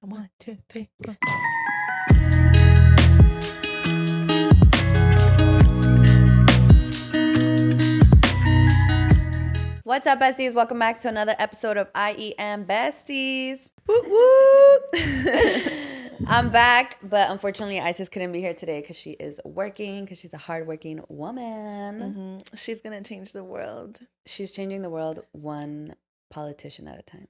1, 2, 3, 4. What's up, besties? Welcome back to another episode of IEM Besties. Woo woo! I'm back, but unfortunately, Isis couldn't be here today because she is working, because she's a hardworking woman. Mm-hmm. She's going to change the world. She's changing the world one politician at a time.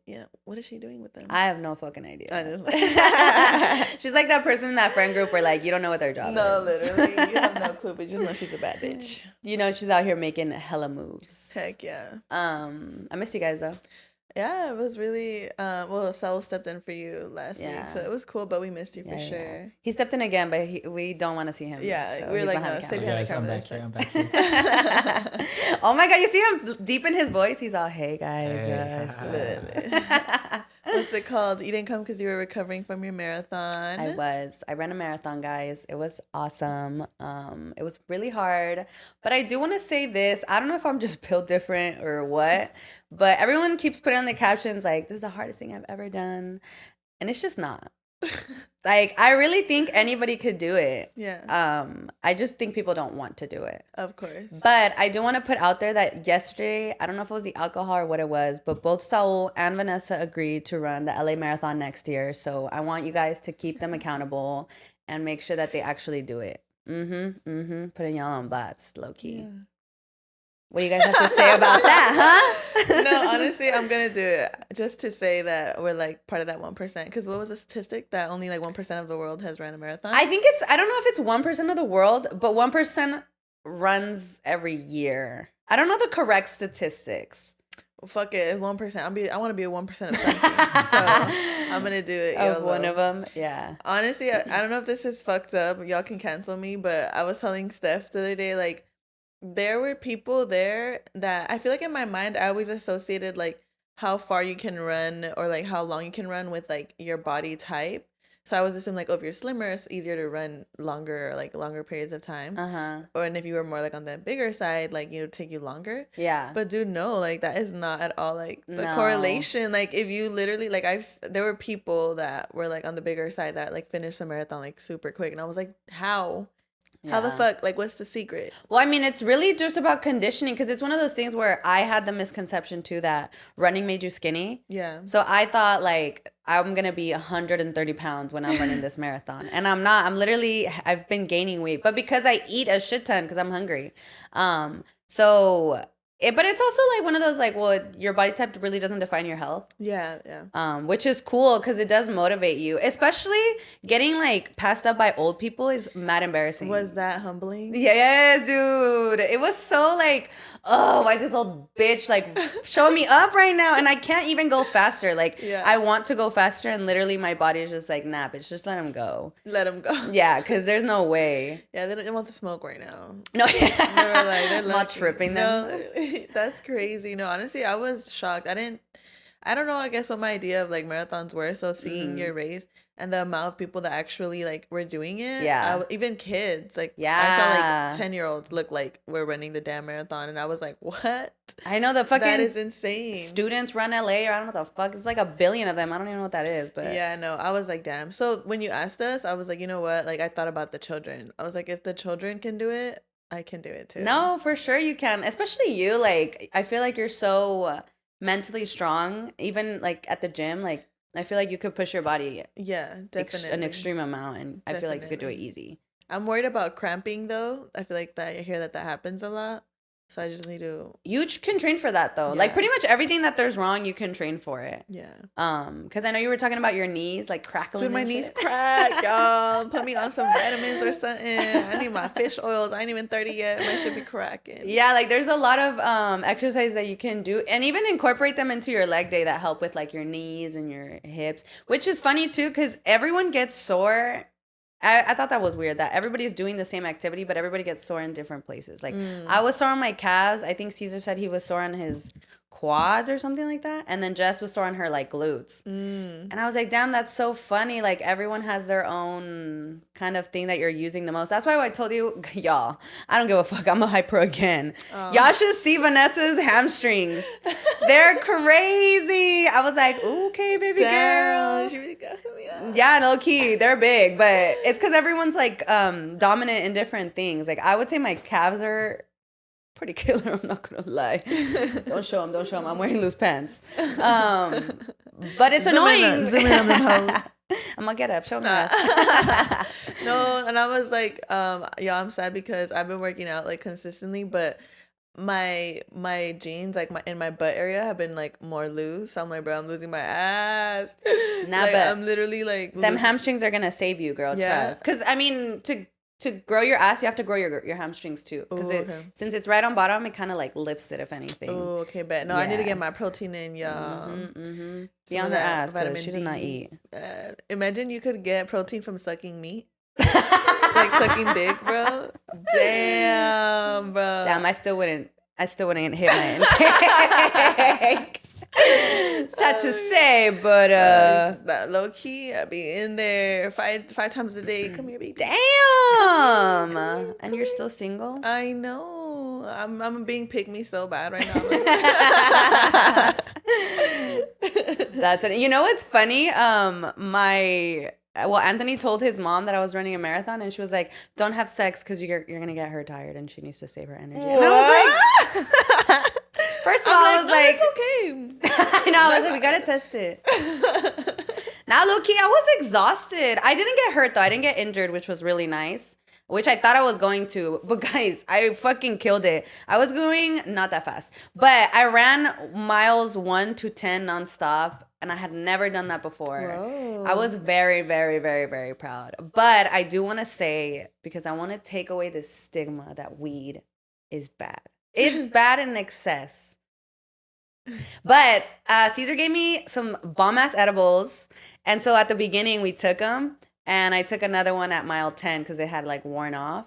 Yeah. What is she doing with them? I have no fucking idea. I just She's like that person in that friend group where like you don't know what their job is. No, literally. You have no clue, but you just know she's a bad bitch. You know, she's out here making hella moves. Heck yeah. I miss you guys though. Yeah, it was really well, Saul stepped in for you last week, so it was cool, but we missed you for sure. Yeah. He stepped in again, but we don't want to see him. Yeah, so we're like, no, stay behind the camera. I'm back here. Oh my god, you see him deep in his voice? He's all, hey guys. What's it called? You didn't come because you were recovering from your marathon. I ran a marathon, guys. It was awesome. It was really hard, but I do want to say this. I don't know if I'm just built different or what, but everyone keeps putting on the captions like, this is the hardest thing I've ever done, and it's just not. Like, I really think anybody could do it. Yeah. I just think people don't want to do it. Of course. But I do want to put out there that yesterday, I don't know if it was the alcohol or what it was, but both Saul and Vanessa agreed to run the LA Marathon next year. So I want you guys to keep them accountable and make sure that they actually do it. Putting y'all on blast, low key. Yeah. What do you guys have to say about that, huh? No, honestly, I'm going to do it just to say that we're like part of that 1%. Because what was the statistic? That only like 1% of the world has ran a marathon? I think I don't know if it's 1% of the world, but 1% runs every year. I don't know the correct statistics. Well, fuck it, 1%. I want to be a 1% of something. So I'm going to do it. Of one of them, yeah. Honestly, I don't know if this is fucked up. Y'all can cancel me, but I was telling Steph the other day, like, there were people there that I feel like in my mind I always associated like how far you can run or like how long you can run with like your body type. So I was assuming like, oh, if you're slimmer, it's easier to run longer, like longer periods of time. Or and if you were more like on the bigger side, like it would take you longer. Yeah. But dude, no, like that is not at all like the correlation. Like if you literally like there were people that were like on the bigger side that like finished the marathon like super quick, and I was like, how? Yeah. How the fuck? Like, what's the secret? Well, I mean, it's really just about conditioning because it's one of those things where I had the misconception too that running made you skinny. Yeah. So I thought like I'm going to be 130 pounds when I'm running this marathon. And I'm not. I've been gaining weight. But because I eat a shit ton because I'm hungry. But it's also like one of those like, well, your body type really doesn't define your health. Yeah. Which is cool because it does motivate you. Especially getting like passed up by old people is mad embarrassing. Was that humbling? Yes, dude. It was so like, oh, why is this old bitch like showing me up right now? And I can't even go faster. Like, I want to go faster, and literally my body is just like, nah, bitch, just let him go. Let him go. Yeah, because there's no way. Yeah, they don't want the smoke right now. No, they're not tripping them. No, that's crazy. No, honestly, I was shocked. I don't know, I guess what my idea of like marathons were. So seeing your race and the amount of people that actually like were doing it. Yeah. Even kids. Like, yeah. I saw like 10-year-olds look like we're running the damn marathon. And I was like, what? I know the fucking. That is insane. Students run LA, or I don't know what the fuck. It's like 1 billion of them. I don't even know what that is. But yeah, no, I was like, damn. So when you asked us, I was like, you know what? Like, I thought about the children. I was like, if the children can do it, I can do it too. No, for sure you can. Especially you. Like, I feel like you're so mentally strong. Even like at the gym, like I feel like you could push your body. Yeah, definitely. An extreme amount, and I feel like you could do it easy. I'm worried about cramping though. I feel like that I hear that happens a lot. So I just need to. You can train for that though. Yeah. Like pretty much everything that there's wrong, you can train for it. Yeah. Because I know you were talking about your knees like crackling. Dude, my knees crack, y'all. Put me on some vitamins or something. I need my fish oils. I ain't even 30 yet. My shit be cracking. Yeah, like there's a lot of exercises that you can do, and even incorporate them into your leg day that help with like your knees and your hips, which is funny too because everyone gets sore. I thought that was weird that everybody's doing the same activity, but everybody gets sore in different places. Like I was sore on my calves. I think Caesar said he was sore on his quads or something like that. And then Jess was sore on her like glutes. And I was like, damn, that's so funny. Like everyone has their own kind of thing that you're using the most. That's why I told you, y'all, I don't give a fuck. I'm a hyper again. Y'all should see Vanessa's hamstrings. They're crazy. I was like, okay, baby girl. She really got me up. Yeah, low key, they're big, but it's because everyone's like dominant in different things. Like I would say my calves are pretty killer. I'm not gonna lie. Don't show them. I'm wearing loose pants. But it's annoying. Zoom in on them hoes. I'm gonna get up. Show me that. No, and I was like, y'all, I'm sad because I've been working out like consistently, but my jeans like in my butt area have been like more loose. So I'm like, bro, I'm losing my ass. Nah, like, but I'm literally like them hamstrings are gonna save you, girl. Yeah. Trust. Because I mean, to grow your ass, you have to grow your hamstrings too. Because since it's right on bottom, it kind of like lifts it, if anything. Oh, okay, bet. No, I need to get my protein in, y'all. Be on her ass, because she does not eat. Imagine you could get protein from sucking meat. Like sucking dick, bro. Damn, bro. Damn, I still wouldn't hit my intake. Sad to say, but that low key, I'd be in there five times a day. Come here, baby. Damn. And you're still single? I know. I'm being pick me so bad right now. That's it. You know what's funny? Anthony told his mom that I was running a marathon, and she was like, "Don't have sex because you're gonna get her tired, and she needs to save her energy." And I was like, first of all, I was like, it's okay. I know. I was like, we gotta test it. Now, low key, I was exhausted. I didn't get hurt though. I didn't get injured, which was really nice. Which I thought I was going to, but guys, I fucking killed it. I was going not that fast, but I ran miles 1 to 10 nonstop, and I had never done that before. Whoa. I was very, very, very, very proud. But I do want to say, because I want to take away this stigma that weed is bad. It is bad in excess. But Caesar gave me some bomb-ass edibles, and so at the beginning we took them. And I took another one at mile 10 because it had like worn off.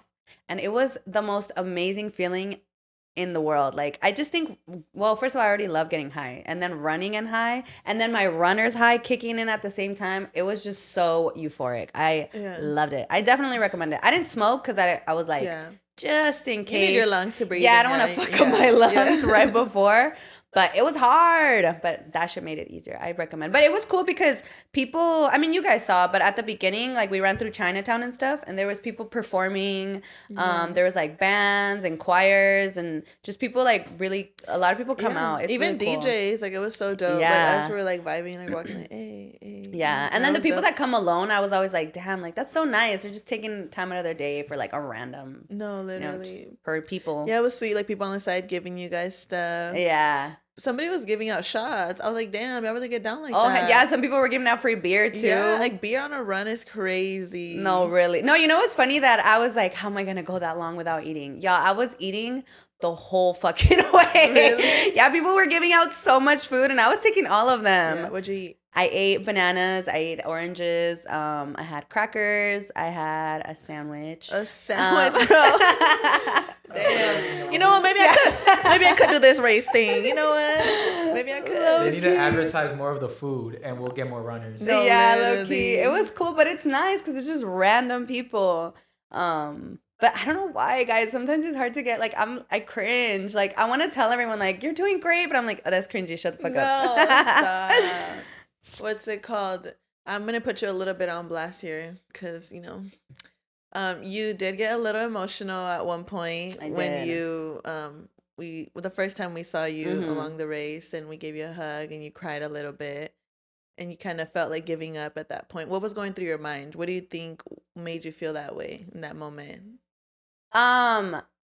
And it was the most amazing feeling in the world. Like, I just think, well, first of all, I already love getting high. And then running and high. And then my runner's high kicking in at the same time. It was just so euphoric. I loved it. I definitely recommend it. I didn't smoke because I was like, just in case. You need your lungs to breathe. Yeah, I don't want to fuck up my lungs right before. But it was hard, but that shit made it easier. I recommend. But it was cool because people, I mean, you guys saw, but at the beginning, like we ran through Chinatown and stuff, and there was people performing. There was like bands and choirs and just people like really, a lot of people come out. It's even really cool. DJs, like it was so dope. Yeah. Like us were like vibing, like walking like, hey, hey. Yeah, and then the people that come alone, I was always like, damn, like that's so nice. They're just taking time out of their day for like a random. No, literally. You know, for people. Yeah, it was sweet. Like people on the side giving you guys stuff. Yeah. Somebody was giving out shots. I was like, damn, y'all really get down like that. Oh, yeah. Some people were giving out free beer, too. Yeah, like beer on a run is crazy. No, really. No, you know what's funny? That I was like, how am I going to go that long without eating? Y'all, I was eating the whole fucking way. Really? Yeah, people were giving out so much food, and I was taking all of them. Yeah, what'd you eat? I ate bananas. I ate oranges. I had crackers. I had a sandwich. A sandwich, bro. Damn. You know what? Maybe I could do this race thing. You know what? Maybe I could. They need to advertise more of the food, and we'll get more runners. No, yeah, literally. low key. It was cool, but it's nice because it's just random people. But I don't know why, guys. Sometimes it's hard to get, like, I cringe. Like, I want to tell everyone, like, you're doing great, but I'm like, oh, that's cringy. Shut the fuck up. No, stop. What's it called? I'm going to put you a little bit on blast here because, you know, you did get a little emotional at one point when you, the first time we saw you along the race and we gave you a hug and you cried a little bit and you kind of felt like giving up at that point. What was going through your mind? What do you think made you feel that way in that moment?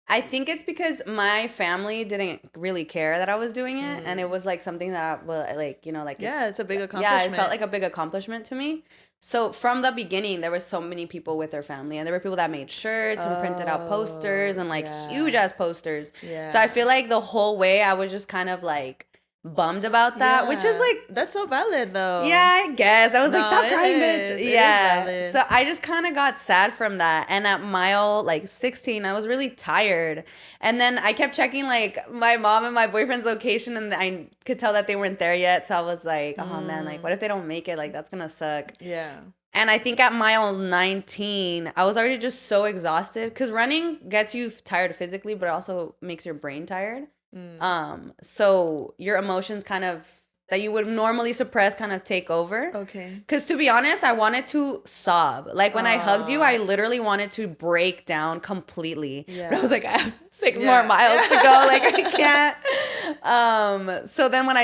I think it's because my family didn't really care that I was doing it, and it was like something that it's a big accomplishment. Yeah, it felt like a big accomplishment to me. So from the beginning, there were so many people with their family, and there were people that made shirts and printed out posters and like huge ass posters. Yeah. So I feel like the whole way I was just kind of like bummed about that, which is like, that's so valid though. yeah, I guess. I was like, No, stop it crying, is. bitch. It is Yeah. valid. So I just kind of got sad from that. And at mile like 16, I was really tired. And then I kept checking like my mom and my boyfriend's location, and I could tell that they weren't there yet. So I was like, oh man, like what if they don't make it? Like that's gonna suck. Yeah. And I think at mile 19, I was already just so exhausted because running gets you tired physically, but it also makes your brain tired. So your emotions kind of that you would normally suppress kind of take over. Okay. Because to be honest, I wanted to sob. Like when I hugged you, I literally wanted to break down completely. Yeah. But I was like, I have 6 more miles to go. Like I can't. So then when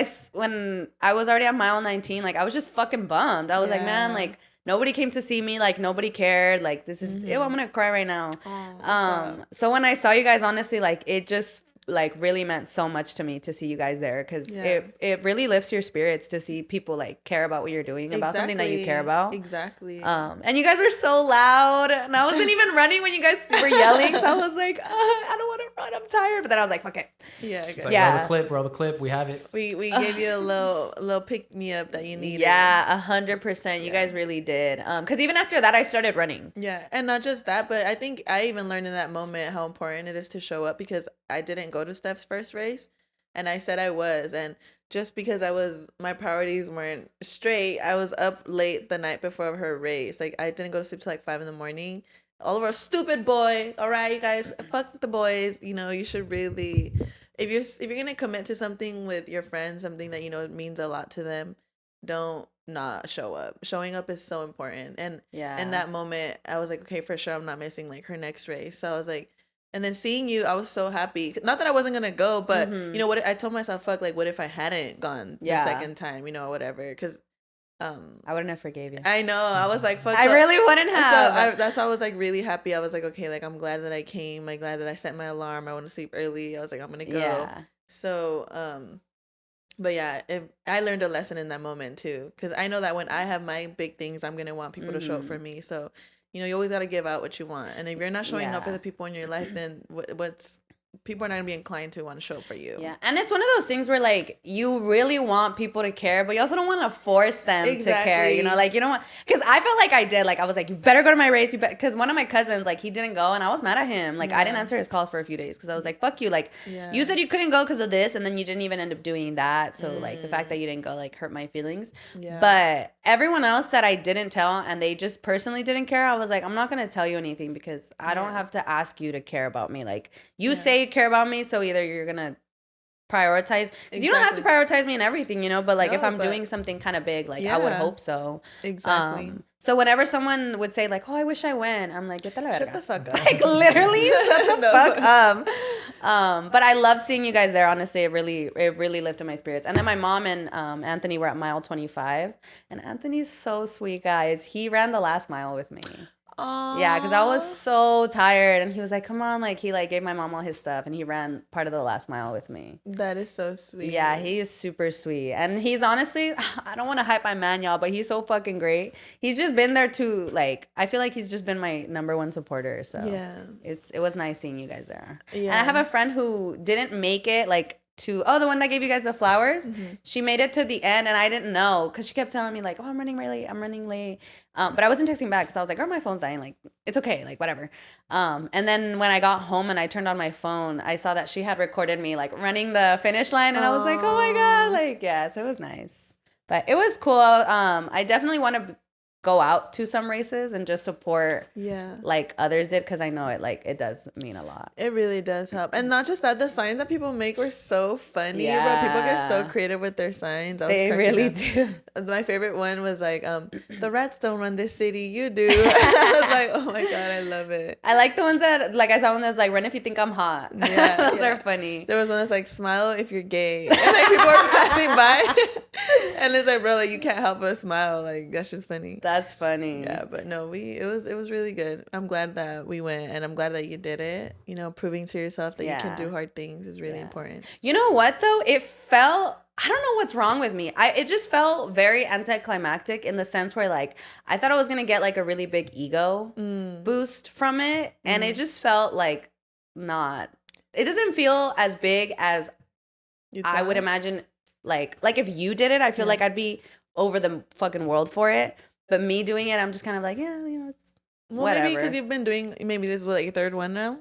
I was already at mile 19, like I was just fucking bummed. I was like, man, like nobody came to see me. Like nobody cared. Like this is, ew, I'm gonna cry right now. So when I saw you guys, honestly, like it just like really meant so much to me to see you guys there, because it really lifts your spirits to see people like care about what you're doing about something that you care about. Exactly. And you guys were so loud, and I wasn't even running when you guys were yelling, so I was like, I don't want to run, I'm tired. But then I was like, fuck it. Yeah. Like, yeah. Roll the clip. We have it. We gave you a little pick me up that you needed. Yeah, 100%. You guys really did. Because even after that, I started running. Yeah, and not just that, but I think I even learned in that moment how important it is to show up, because I didn't go to Steph's first race, and I said I was, and just because my priorities weren't straight, I was up late the night before her race. Like I didn't go to sleep till like 5 a.m. All of our stupid boy. All right, you guys, fuck the boys. You know, you should really, if you're gonna commit to something with your friends, something that you know means a lot to them, don't not show up. Showing up is so important. And in that moment, I was like, okay, for sure, I'm not missing like her next race. So I was like, and then seeing you, I was so happy. Not that I wasn't gonna go, but you know what? I told myself, fuck, like, what if I hadn't gone the second time, you know, or whatever? Because I wouldn't have forgave you. I know. I was like, fuck. I really wouldn't have. So that's why I was like really happy. I was like, okay, like I'm glad that I came. I'm glad that I set my alarm. I want to sleep early. I was like, I'm gonna go. Yeah. So but yeah, I learned a lesson in that moment too, because I know that when I have my big things, I'm gonna want people to show up for me. So you know, you always got to give out what you want. And if you're not showing up for the people in your life, then people are not going to be inclined to want to show up for you. Yeah. And it's one of those things where like you really want people to care, but you also don't want to force them to care, you know, like you don't want, because I felt like I did, like I was like, you better go to my race, because one of my cousins, like he didn't go, and I was mad at him, like I didn't answer his calls for a few days because I was like, fuck you, like you said you couldn't go because of this, and then you didn't even end up doing that, so like the fact that you didn't go like hurt my feelings. But everyone else that I didn't tell and they just personally didn't care, I was like, I'm not gonna tell you anything because I don't have to ask you to care about me. Like you say you care about me, so either you're gonna prioritize, because you don't have to prioritize me in everything, you know, but like if I'm doing something kind of big, like I would hope so. Exactly. So whenever someone would say like, oh, I wish I went, I'm like, shut the fuck up. Like literally shut the fuck up. But I loved seeing you guys there, honestly. It really lifted my spirits. And then my mom and Anthony were at mile 25, and Anthony's so sweet, guys. He ran the last mile with me. Aww. Yeah, because I was so tired, and he was like, come on, like he like gave my mom all his stuff, and he ran part of the last mile with me. That is so sweet. Yeah, he is super sweet, and he's honestly, I don't want to hype my man, y'all, but he's so fucking great. He's just been there to like, I feel like he's just been my number one supporter, so yeah, it was nice seeing you guys there. And I have a friend who didn't make it like to the one that gave you guys the flowers. She made it to the end, and I didn't know because she kept telling me like, oh, I'm running late. But I wasn't texting back because I was like, oh, my phone's dying, like it's okay, like whatever. And then when I got home and I turned on my phone, I saw that she had recorded me like running the finish line, and I was like, oh my god, like yeah, so it was nice. But it was cool. I definitely want to go out to some races and just support like others did, because I know it does mean a lot. It really does help. And not just that, the signs that people make were so funny. Bro, people get so creative with their signs. They really do. My favorite one was like, the rats don't run this city, you do. I was like, oh my god, I love it. I like the ones that, like, I saw one that's like, run if you think I'm hot. Yeah, those are funny. There was one that's like, smile if you're gay. And like people are passing by, and it's like, bro, like you can't help but smile. Like that's just funny. That's funny. Yeah, but no, it was really good. I'm glad that we went, and I'm glad that you did it. You know, proving to yourself that you can do hard things is really important. You know what though? It felt, I don't know what's wrong with me. It just felt very anticlimactic in the sense where like I thought I was gonna get like a really big ego boost from it, and it just felt like not. It doesn't feel as big as I would imagine like if you did it, I feel like I'd be over the fucking world for it. But me doing it, I'm just kind of like, yeah, it's whatever. Maybe because you've been doing, maybe this is like your third one now.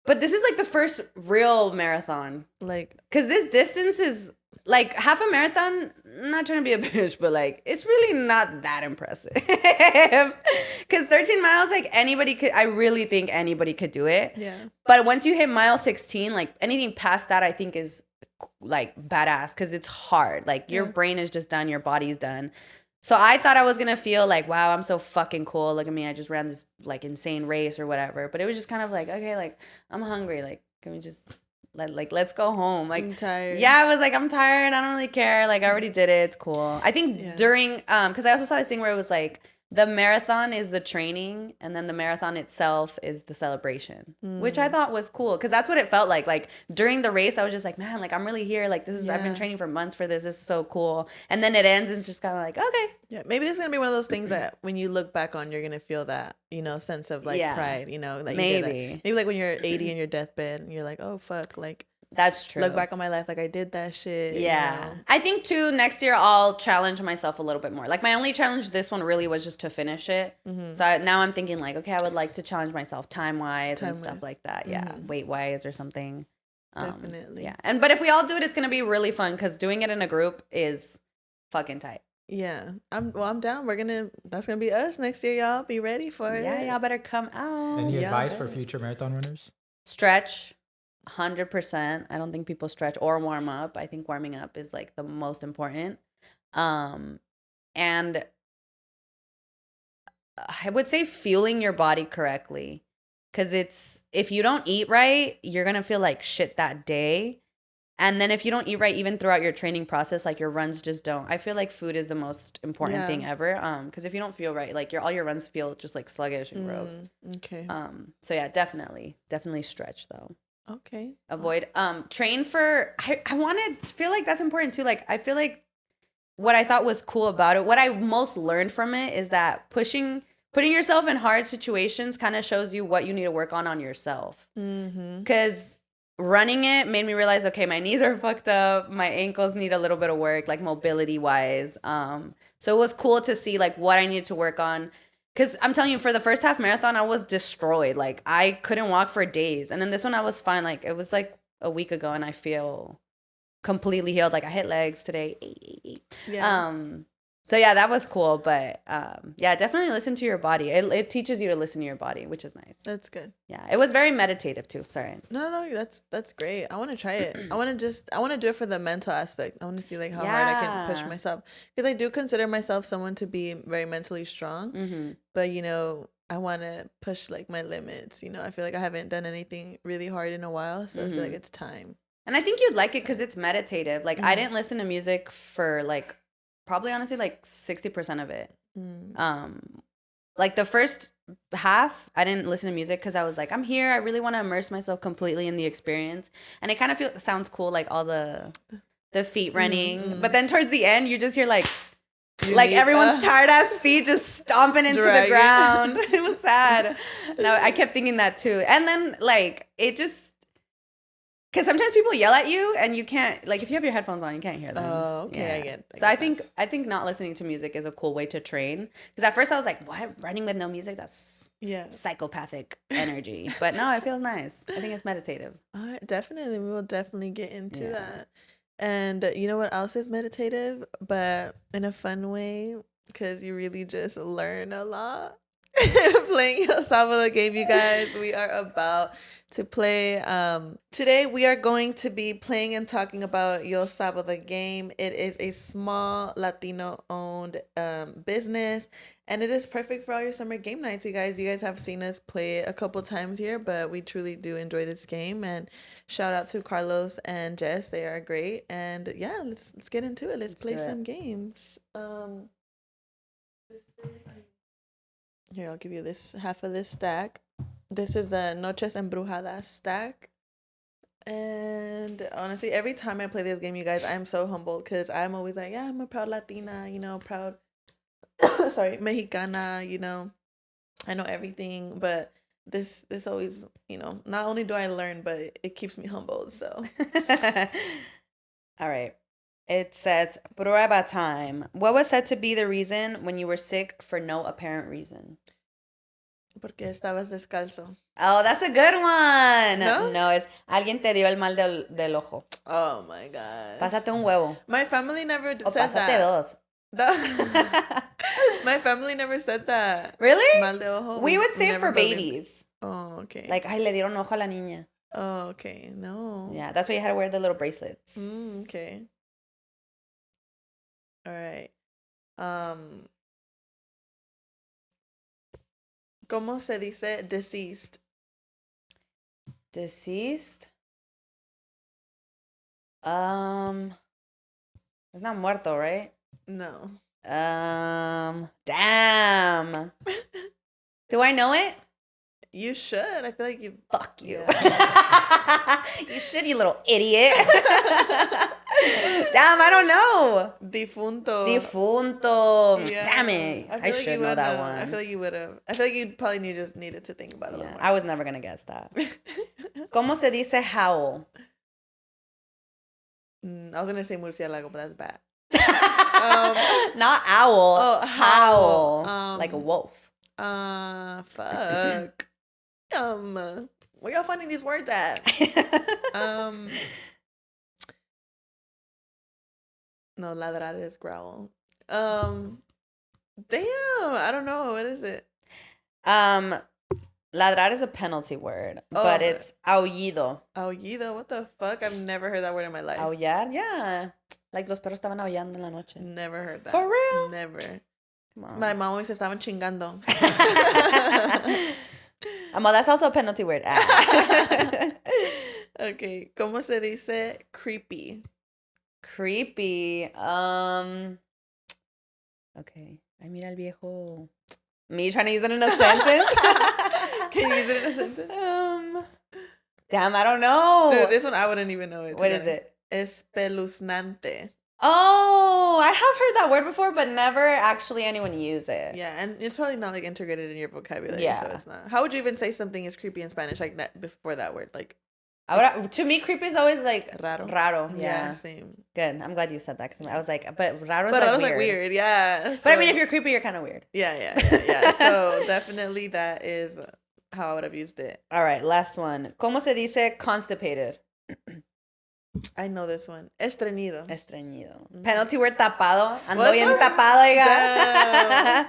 But this is like the first real marathon. Like, because this distance is like half a marathon. Not trying to be a bitch, but like it's really not that impressive. Because 13 miles, like anybody could. I really think anybody could do it. Yeah. But once you hit mile 16, like anything past that, I think is like badass because it's hard. Like your brain is just done, your body's done. So I thought I was gonna feel like, wow, I'm so fucking cool. Look at me, I just ran this like insane race or whatever. But it was just kind of like, okay, like I'm hungry. Like, can we just let's go home? Like, I'm tired. Yeah, I was like, I'm tired. I don't really care. Like, I already did it. It's cool. I think during because I also saw this thing where it was like the marathon is the training, and then the marathon itself is the celebration, which I thought was cool because that's what it felt like. Like during the race, I was just like, man, like I'm really here. Like this is I've been training for months for this. This is so cool. And then it ends, and it's just kind of like, okay. Yeah, maybe this is gonna be one of those things that when you look back on, you're gonna feel that, sense of like pride, like maybe maybe like when you're 80 in your deathbed and you're like, oh fuck, like that's true. Look back on my life, like I did that shit. Yeah. I think too, next year I'll challenge myself a little bit more. Like my only challenge this one really was just to finish it. So now I'm thinking like, okay, I would like to challenge myself time-wise and stuff like that. Yeah. Weight-wise or something. Definitely. Yeah. But if we all do it, it's going to be really fun because doing it in a group is fucking tight. Yeah. I'm down. That's going to be us next year, y'all. Be ready for it. Yeah, y'all better come out. Any advice for future marathon runners? Stretch. 100%. I don't think people stretch or warm up. I think warming up is like the most important. And I would say fueling your body correctly, because if you don't eat right, you're gonna feel like shit that day. And then if you don't eat right, even throughout your training process, like your runs just don't. I feel like food is the most important thing ever. Because if you don't feel right, like all your runs feel just like sluggish and gross. Okay. So yeah, definitely stretch though. Okay. Avoid train for I wanted to feel like that's important too. Like I feel like what I thought was cool about it, what I most learned from it is that putting yourself in hard situations kind of shows you what you need to work on yourself. Because running it made me realize, okay, my knees are fucked up, my ankles need a little bit of work, like mobility wise. So it was cool to see like what I needed to work on. Because I'm telling you, for the first half marathon, I was destroyed. Like, I couldn't walk for days. And then this one, I was fine. Like, it was like a week ago, and I feel completely healed. Like, I hit legs today. Yeah. So, yeah, that was cool. But, yeah, definitely listen to your body. It teaches you to listen to your body, which is nice. That's good. Yeah, it was very meditative, too. Sorry. No, that's great. I want to try it. I want to do it for the mental aspect. I want to see like how hard I can push myself, because I do consider myself someone to be very mentally strong. But I want to push like my limits. I feel like I haven't done anything really hard in a while, so I feel like it's time. And I think you'd like it because it's meditative. Like I didn't listen to music for like probably honestly like 60% of it. Like the first half, I didn't listen to music because I was like, I'm here. I really want to immerse myself completely in the experience. And it kind of sounds cool, like all the feet running. But then towards the end, you just hear like everyone's tired ass feet just stomping into the ground. It was sad. No, I kept thinking that too. And then like it just, because sometimes people yell at you and you can't, like if you have your headphones on, you can't hear them. Oh, okay, yeah. I get So I think not listening to music is a cool way to train. Because at first I was like, what? Running with no music? That's psychopathic energy. But no, it feels nice. I think it's meditative. All right, definitely. We will definitely get into that. And you know what else is meditative, but in a fun way, because you really just learn a lot. Playing Yo Sabo the game, you guys. We are about to play. Today we are going to be playing and talking about Yo Sabo the game. It is a small Latino-owned business, and it is perfect for all your summer game nights, you guys. You guys have seen us play it a couple times here, but we truly do enjoy this game. And shout out to Carlos and Jess; they are great. And yeah, let's get into it. Let's play some games. Here, I'll give you this half of this stack. This is the Noches Embrujadas stack. And honestly, every time I play this game, you guys, I'm so humbled because I'm always like, yeah, I'm a proud Latina, proud, Mexicana, I know everything. But this always, not only do I learn, but it keeps me humbled. So, all right. It says, prueba time. What was said to be the reason when you were sick for no apparent reason? Porque estabas descalzo. Oh, that's a good one. ¿No? No, es alguien te dio el mal del ojo. Oh my god. Pásate un huevo. My family never O said pásate that. dos. My family never said that. Really? Mal de ojo. We would say it never for believed. babies. Oh, okay. Like, ay, le dieron ojo a la niña. Oh, okay. No. Yeah, that's why you had to wear the little bracelets. Okay. All right. ¿Cómo se dice deceased? Deceased? It's not muerto, right? No. Damn. Do I know it? You should. I feel like you. Fuck you. Yeah. You should, you little idiot. Damn, I don't know. Difunto. Defunto. Yeah. Damn it. I feel like should you know would that know. one. I feel like you would have. I feel like you probably just needed to think about it a little Yeah, more. I was never going to guess that. ¿Cómo se dice howl? I was going to say murciélago, but that's bad. Not owl. Oh, howl. howl. Like a wolf. Fuck. Where y'all finding these words at? No, ladrar is growl. Damn, I don't know. What is it? Ladrar is a penalty word, but it's aullido. Aullido? What the fuck? I've never heard that word in my life. Aullar? Yeah. Like los perros estaban aullando en la noche. Never heard that. For real? Never. Come on. My mom always estaban chingando. Well, that's also a penalty word. Okay. ¿Cómo se dice creepy? Creepy. Okay. Ay, mira el viejo. Me trying to use it in a sentence? Can you use it in a sentence? Damn, I don't know. Dude, this one I wouldn't even know it. What is it? Espeluznante. Oh, I have heard that word before, but never actually anyone use it. Yeah, and it's probably not like integrated in your vocabulary. Yeah. So it's not. How would you even say something is creepy in Spanish like that before that word? Like Ahora, to me, creepy is always like raro. Yeah. Same. Good. I'm glad you said that because I was like, but raro is But like I was weird. like weird, yeah. But I mean, So- if you're creepy, you're kind of weird. yeah. So definitely that is how I would have used it. All right, last one. ¿Cómo se dice constipated? I know this one. Estreñido. Estreñido. Penalty word tapado. Ando What bien the- tapado, oiga. Damn.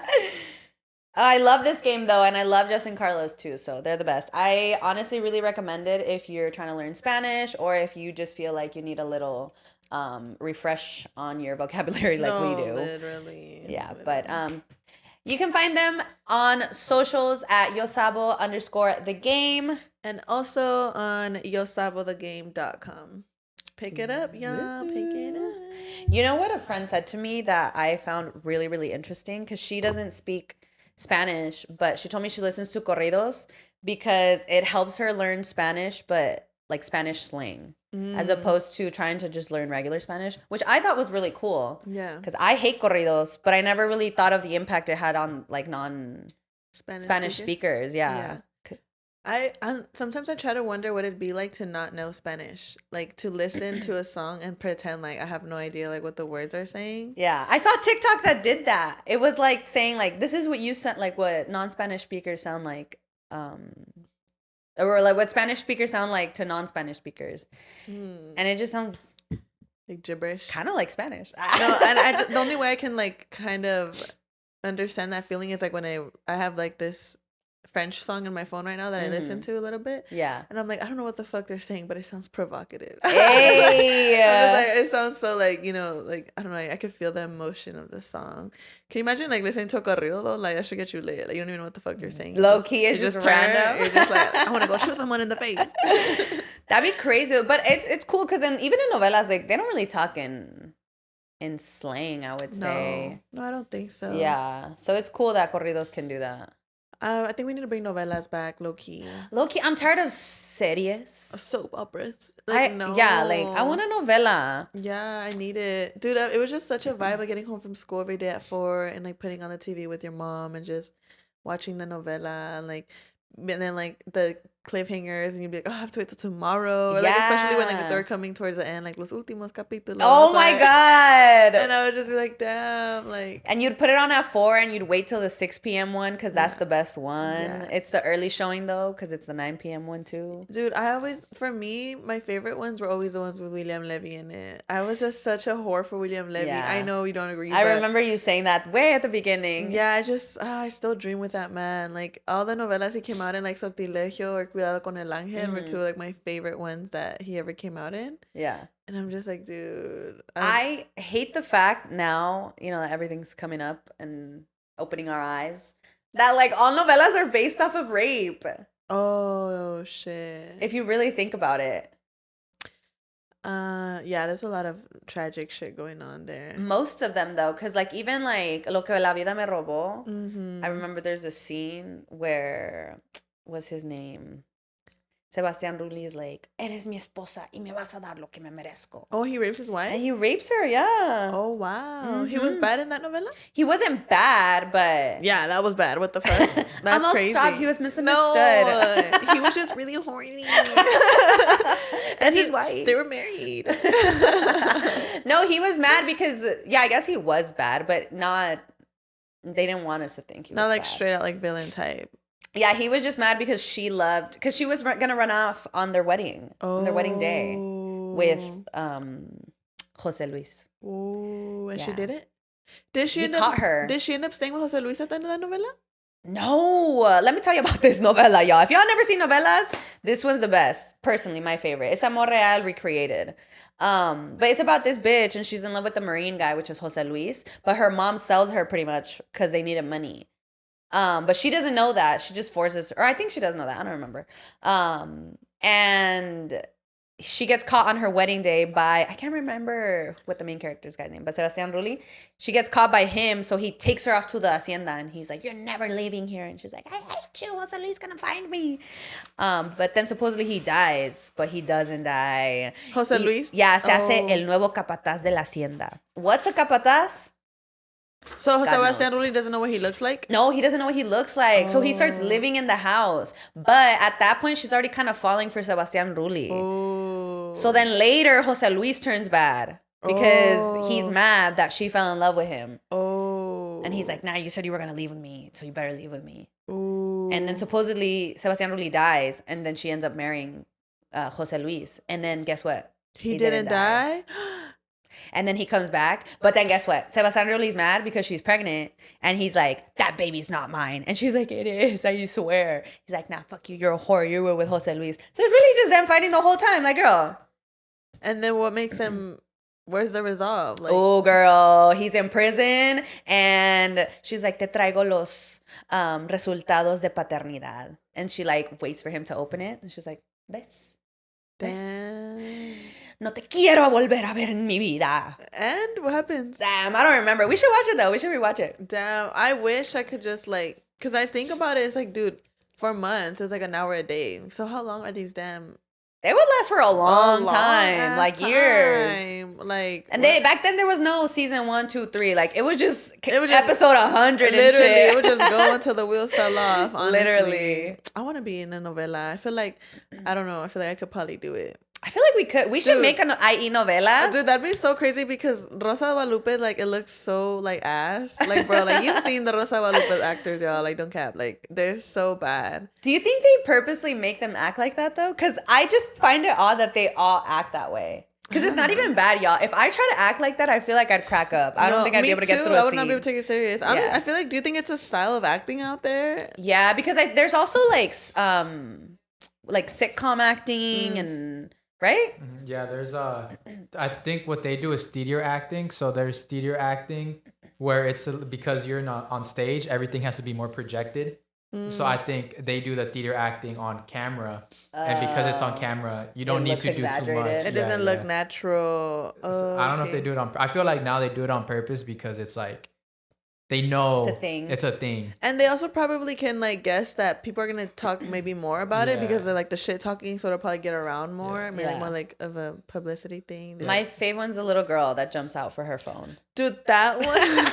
I love this game though, and I love Justin Carlos too, so they're the best. I honestly really recommend it if you're trying to learn Spanish or if you just feel like you need a little refresh on your vocabulary like we do. Literally. Yeah, but you can find them on socials at Yo Sabo _the game. And also on yosabothegame.com. Pick it up, y'all. Pick it up. You know what a friend said to me that I found really, really interesting? Because she doesn't speak Spanish, but she told me she listens to corridos because it helps her learn Spanish, but like Spanish slang, as opposed to trying to just learn regular Spanish, which I thought was really cool. Yeah. Because I hate corridos, but I never really thought of the impact it had on like non-Spanish speaker? speakers. Yeah. I sometimes I try to wonder what it'd be like to not know Spanish, like to listen to a song and pretend like I have no idea like what the words are saying. Yeah, I saw TikTok that did that. It was like saying like this is what you sound like, what non-Spanish speakers sound like, or like what Spanish speakers sound like to non-Spanish speakers, and it just sounds Like gibberish. kind of like Spanish. No, and the only way I can like kind of understand that feeling is like when I have like this French song in my phone right now that I listen to a little bit. Yeah. And I'm like, I don't know what the fuck they're saying, but it sounds provocative. Hey. I'm just like, it sounds so like, you know, like, I don't know, I could feel the emotion of the song. Can you imagine like listening to a corrido though? Like that should get you lit. Like you don't even know what the fuck you're saying. Low key, it's You just turn, random. You're just like, I want to go shoot someone in the face. That'd be crazy, but it's cool because then even in novelas, like they don't really talk in slang. I would say. No, I don't think so. Yeah, so it's cool that corridos can do that. I think we need to bring novelas back, low key. Low key, I'm tired of series. Soap operas. I want a novela. Yeah, I need it. Dude, it was just such a vibe, like getting home from school every day at 4 and like putting on the TV with your mom and just watching the novela and like, and then like the cliffhangers, and you'd be like, oh, I have to wait till tomorrow. Or like, especially when like they're coming towards the end, like los últimos capítulos. Oh my God. And I would just be like, damn, like. And you'd put it on at 4 and you'd wait till the 6 p.m. one because that's the best one. Yeah. It's the early showing though because it's the 9 p.m. one too. Dude, for me, my favorite ones were always the ones with William Levy in it. I was just such a whore for William Levy. Yeah. I know you don't agree. I remember you saying that way at the beginning. Yeah, I still dream with that man. Like all the novelas he came out in, like Sortilegio or Cuidado con el Ángel, were two of like my favorite ones that he ever came out in. Yeah. And I'm just like, dude. I hate the fact now, that everything's coming up and opening our eyes, that like all novelas are based off of rape. Oh, shit. If you really think about it. Yeah, there's a lot of tragic shit going on there. Most of them though, because like even like Lo que la vida me robó, Mm-hmm. I remember there's a scene where, what's his name? Sebastián Rulli is like, eres mi esposa y me vas a dar lo que me merezco. Oh, he rapes his wife? And he rapes her, yeah. Oh, wow. He was bad in that novela? He wasn't bad, but... Yeah, that was bad. What the fuck? That's almost crazy. Stop. He was misunderstood. No, he was just really horny. And his wife. They were married. No, he was mad because, yeah, I guess he was bad, but not... They didn't want us to think he was Not like bad. straight out like villain type. Yeah, he was just mad because she was gonna run off on their wedding, on their wedding day with Jose Luis. Oh, and she Yeah. did it? Did she end caught up, her. Did she end up staying with Jose Luis at the end of that novela? No, let me tell you about this novela, y'all. If y'all never seen novelas, this one's the best. Personally, my favorite. It's Amor Real recreated. But it's about this bitch and she's in love with the Marine guy, which is Jose Luis. But her mom sells her pretty much because they needed money. But she doesn't know that. She just forces, or I think she does know that. I don't remember. And she gets caught on her wedding day by, I can't remember what the main character's guy's name, but Sebastián Rulli. She gets caught by him, so he takes her off to the hacienda, and he's like, "You're never leaving here." And she's like, "I hate you. Jose Luis gonna find me." But then supposedly he dies, but he doesn't die. Jose Luis? Yeah, se hace el nuevo capataz de la hacienda. What's a capataz? So God Sebastián knows. Rulli doesn't know what he looks like? No, he doesn't know what he looks like. So he starts living in the house. But at that point, she's already kind of falling for Sebastián Rulli. Oh. So then later, Jose Luis turns bad because he's mad that she fell in love with him. Oh. And he's like, nah, you said you were going to leave with me, so you better leave with me. Ooh. And then supposedly, Sebastián Rulli dies, and then she ends up marrying Jose Luis. And then guess what? He didn't die? And then he comes back. But then guess what? Sebastián Rulli's mad because she's pregnant. And he's like, that baby's not mine. And she's like, it is. I swear. He's like, nah, fuck you. You're a whore. You were with Jose Luis. So it's really just them fighting the whole time. Like, girl. And then what makes him... Where's the resolve? Like, Oh, girl. He's in prison. And she's like, te traigo los resultados de paternidad. And she like waits for him to open it. And she's like, ¿ves? damn. No te quiero volver a ver en mi vida. And what happens? Damn, I don't remember. We should watch it though. We should rewatch it. Damn. I wish I could just like... Because I think about it, it's like, dude, for months, it's like an hour a day. So how long are these damn... They would last for a long time, ass like years. time. Like, And what? they back then there was no season 1, 2, 3. Like it was just just- episode 100 Literally, and shit. it would just go until the wheels fell off. Honestly. Literally. I want to be in a novela. I feel like, I don't know. I feel like I could probably do it. I feel like we could. We should Dude. make an IE novela. Dude, that'd be so crazy because Rosa de Guadalupe, like, it looks so, like, ass. Like, bro, like, you've seen the Rosa de Guadalupe actors, y'all. Like, don't cap. Like, they're so bad. Do you think they purposely make them act like that though? Because I just find it odd that they all act that way. Because it's not even bad, y'all. If I try to act like that, I feel like I'd crack up. I don't think I'd be able to get through I a would not be able scene. to take it serious. Yeah. I feel like, do you think it's a style of acting out there? Yeah, because there's also like sitcom acting and right. Yeah, there's I think what they do is theater acting. So there's theater acting where it's because you're not on stage, everything has to be more projected. So I think they do the theater acting on camera, and because it's on camera, you don't need looks to do too exaggerated. much. It doesn't look natural. So I don't know if they do it on. I feel like now they do it on purpose because it's like they know It's a thing. It's a thing. And they also probably can like guess that people are gonna talk maybe more about it because they're like the shit talking, so it'll probably get around more. Maybe Yeah. more like of a publicity thing. My fave one's a little girl that jumps out for her phone. Dude, that one.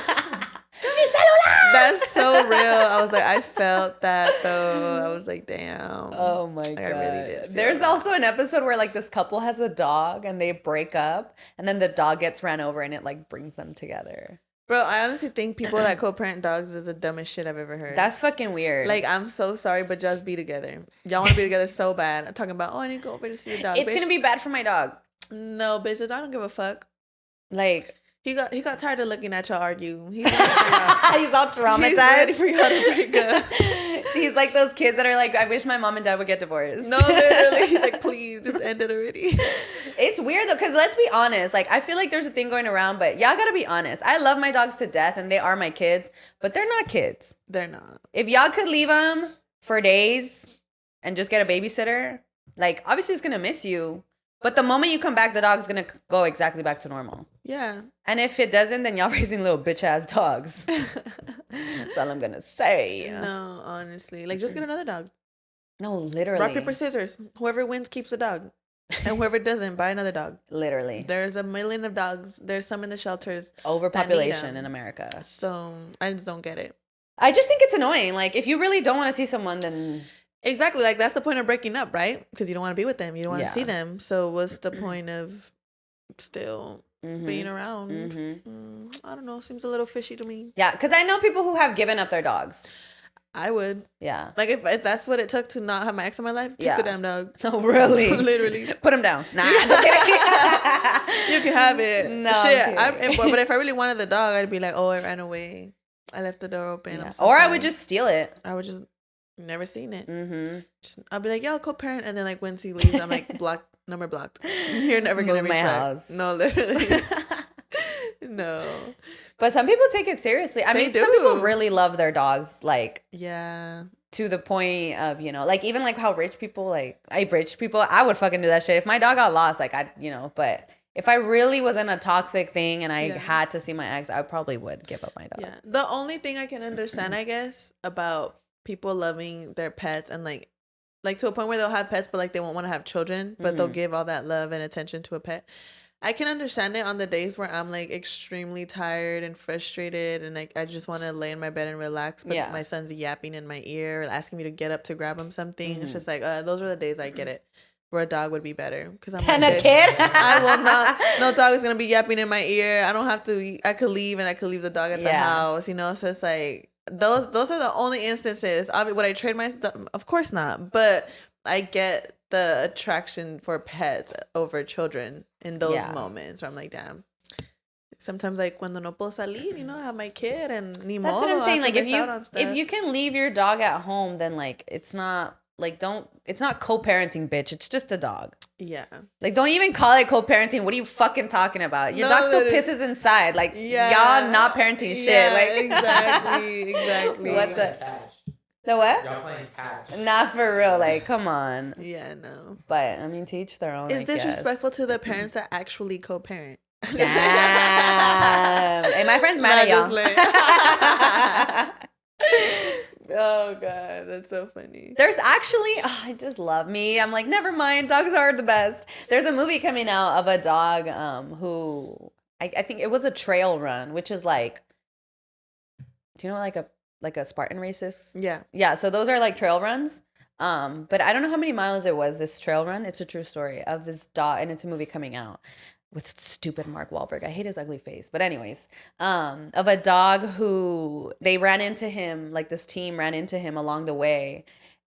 Mi celular! That's so real. I was like, I felt that though. I was like, damn. Oh my god. I really did feel There's that. also an episode where like this couple has a dog and they break up and then the dog gets ran over and it like brings them together. Bro, I honestly think people that co-parent dogs is the dumbest shit I've ever heard. That's fucking weird. like, I'm so sorry, but just be together. Y'all want to be together so bad. I'm talking about, oh, I need to go over to see the dog. it's bitch. gonna be bad for my dog. No, bitch, the dog don't give a fuck. Like He got tired of looking at y'all argue. He's ready for y'all. he's all He's ready traumatized. for y'all to break up. He's like those kids that are like, I wish my mom and dad would get divorced. No, literally. He's like, please, just end it already. It's weird though, because let's be honest. Like, I feel like there's a thing going around, but y'all gotta be honest. I love my dogs to death and they are my kids, but they're not kids. They're not. If y'all could leave them for days and just get a babysitter, like, obviously it's gonna miss you. But the moment you come back, the dog's gonna go exactly back to normal. Yeah. And if it doesn't, then y'all raising little bitch ass dogs. That's all I'm gonna say. No, honestly. Like, just get another dog. No, literally. Rock, paper, scissors. Whoever wins keeps the dog. And whoever doesn't, buy another dog. Literally. There's a million of dogs. There's some in the shelters. Overpopulation 'em. in America. So I just don't get it. I just think it's annoying. Like, if you really don't want to see someone, then Exactly. Like, that's the point of breaking up, right? Because you don't want to be with them. You don't want to Yeah. see them. So what's the point of still Mhm. being around? Mhm. I don't know. Seems a little fishy to me. Yeah, because I know people who have given up their dogs. I would. Yeah. Like, if that's what it took to not have my ex in my life, take Yeah. the damn dog. No, really. Literally. Put him down. Nah, just kidding. You can have it. No, Shit. I'm kidding. But if I really wanted the dog, I'd be like, oh, I ran away. I left the door open. Yeah. I'm so Or I sorry. would just steal it. I would just never seen it. Mm-hmm. I'll be like, yeah, I'll co-parent, and then like once he leaves, I'm like, number blocked. You're never gonna Move reach my back. house. No, literally. No. But some people take it seriously. I They mean, some people do. really love their dogs, like, Yeah. to the point of, you know, like, even like how rich people, I would fucking do that shit. If my dog got lost, like, but if I really was in a toxic thing and I Yeah. had to see my ex, I probably would give up my dog. Yeah. The only thing I can understand, I guess, about people loving their pets and like to a point where they'll have pets, but like they won't want to have children, but they'll Mhm. give all that love and attention to a pet. I can understand it on the days where I'm like extremely tired and frustrated and like I just want to lay in my bed and relax, but Yeah. my son's yapping in my ear, asking me to get up to grab him something. It's Mhm. just like those are the days I get it. Where a dog would be better because I'm And like, a "Bitch, kid? I will not. No dog is gonna be yapping in my ear. I don't have to. I could leave and I could leave the dog at the Yeah. house. You know, so it's like those are the only instances. Would I trade my? Of course not. But I get the attraction for pets over children in those Yeah. moments where I'm like, damn. Sometimes like cuando no puedo salir, you know, I have my kid and ni That's modo, what I'm I saying. have to Like, miss out on if stuff. you can leave your dog at home, then like it's not like it's not co-parenting, bitch. It's just a dog. Yeah. Like, don't even call it co-parenting. What are you fucking talking about? Your No, dog still literally. pisses inside. Like, Yeah. y'all not parenting shit. Yeah, Like, exactly. Exactly. What the- Cash. the what? Y'all playing cash. Not for real. Like, come on. Yeah, no. But I mean, to each their own. It's I guess. disrespectful to the parents that actually co-parent. Damn. Hey, my friend's mad Not at just y'all. Oh god, that's so funny. There's actually, I just love me. I'm like, never mind. Dogs are the best. There's a movie coming out of a dog who I think it was a trail run, which is like, do you know like a Spartan races? Yeah. Yeah, so those are like trail runs. But I don't know how many miles it was, this trail run. It's a true story of this dog, and it's a movie coming out with stupid Mark Wahlberg. I hate his ugly face. But anyways, of a dog who they ran into him, like this team ran into him along the way,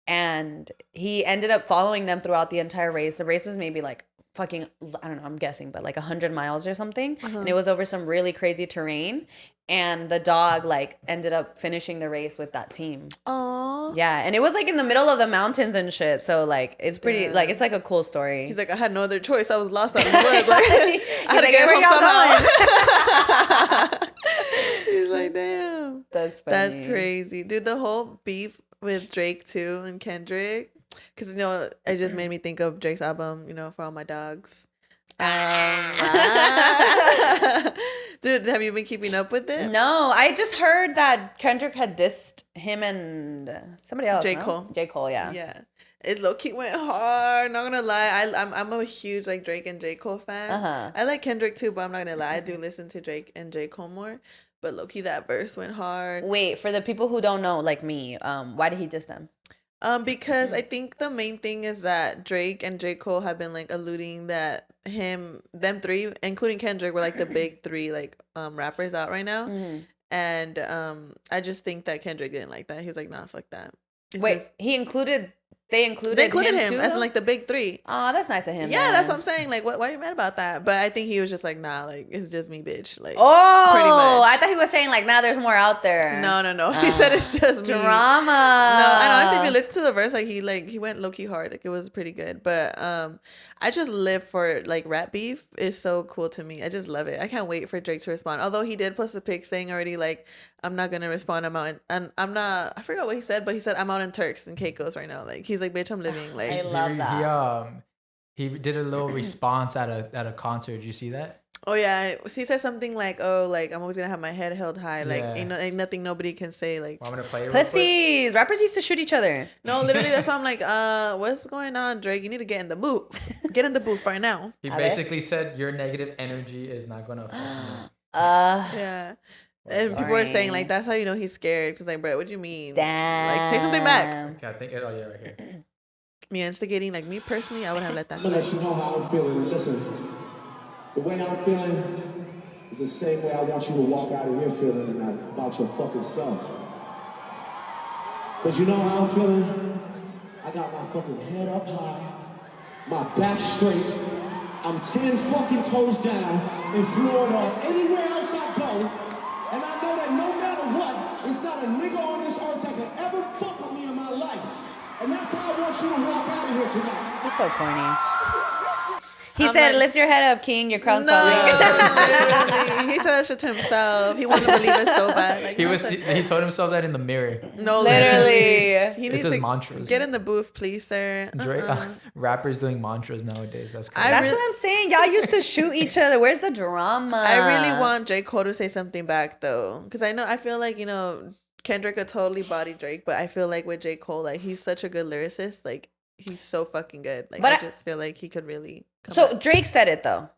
and he ended up following them throughout the entire race. The race was maybe like fucking, I don't know, I'm guessing, but like 100 miles or something. And it was over some really crazy terrain. And the dog like ended up finishing the race with that team. Aww. Yeah, and it was like in the middle of the mountains and shit. So like it's pretty Damn. like it's like a cool story. He's like, I had no other choice. I was lost out in the woods. Like, I had to like, get "Where home y'all somehow. He's like, damn. That's funny. That's crazy. Dude, the whole beef with Drake too and Kendrick. Because, you know, it just made me think of Drake's album, you know, For All My Dogs. Dude, have you been keeping up with it? No, I just heard that Kendrick had dissed him and somebody else. J. no? Cole. J. Cole, yeah. Yeah. It low-key went hard. Not gonna lie. I'm a huge like Drake and J. Cole fan. Uh-huh. I like Kendrick too, but I'm not gonna lie. I do listen to Drake and J. Cole more. but low-key that verse went hard. Wait, for the people who don't know, like me, why did he diss them? Because I think the main thing is that Drake and J. Cole have been like alluding that them three, including Kendrick, were like the big three like rappers out right now. Mm-hmm. And I just think that Kendrick didn't like that. He was like, nah, fuck that. It's Wait, just, they included him too, as in though? like the big three. Oh, that's nice of him. Yeah, then. that's what I'm saying. Like, why are you mad about that? But I think he was just like, nah, like it's just me, bitch. Like, Oh, pretty much. I thought he was saying like, now there's more out there. No. He said it's just me. Drama. No, and honestly, if you listen to the verse, like he went low key hard. Like it was pretty good. But I just live for like rap beef. Is so cool to me. I just love it. I can't wait for Drake to respond. Although he did post a pic saying already like, I'm not gonna respond. I'm out and I'm not. I forgot what he said, but he said I'm out in Turks and Caicos right now. Like he's like, bitch, I'm living. Like I love that. He did a little response at a concert. Did you see that? Oh yeah, he said something like, "Oh, like I'm always gonna have my head held high. Like Yeah. ain't nothing nobody can say. Like Well, I'm gonna play it real quick. Pussies. Rappers used to shoot each other. no, literally that's why I'm like, what's going on, Drake? You need to get in the booth. Get in the booth right now. He A basically said your negative energy is not gonna affect me. Yeah. And people are saying like that's how you know he's scared because like, bro, what do you mean? Damn. Like say something back. Okay, I think. Oh yeah, right here. Me instigating like me personally, I would have let that I'm gonna slide. let you know how I'm feeling. Listen, the way I'm feeling is the same way I want you to walk out of here feeling tonight about your fucking self. Cause you know how I'm feeling? I got my fucking head up high, my back straight. I'm 10 fucking toes down in Florida or anywhere else I go. And I know that no matter what, it's not a nigga on this earth that can ever fuck with me in my life. And that's how I want you to walk out of here tonight. He's so corny. He I'm said, like- lift your head up, king. Your crown's No, falling. literally. He said that shit to himself. He wanted to believe it so bad. Like, He told himself that in the mirror. no, Literally. He It's needs his to mantras. get in the booth, please, sir. Drake, rappers doing mantras nowadays. That's crazy. That's what I'm saying. Y'all used to shoot each other. Where's the drama? I really want J. Cole to say something back though, because I feel like Kendrick could totally body Drake, but I feel like with J. Cole, like he's such a good lyricist, like he's so fucking good. Like But I just feel like he could really. So Drake said it though,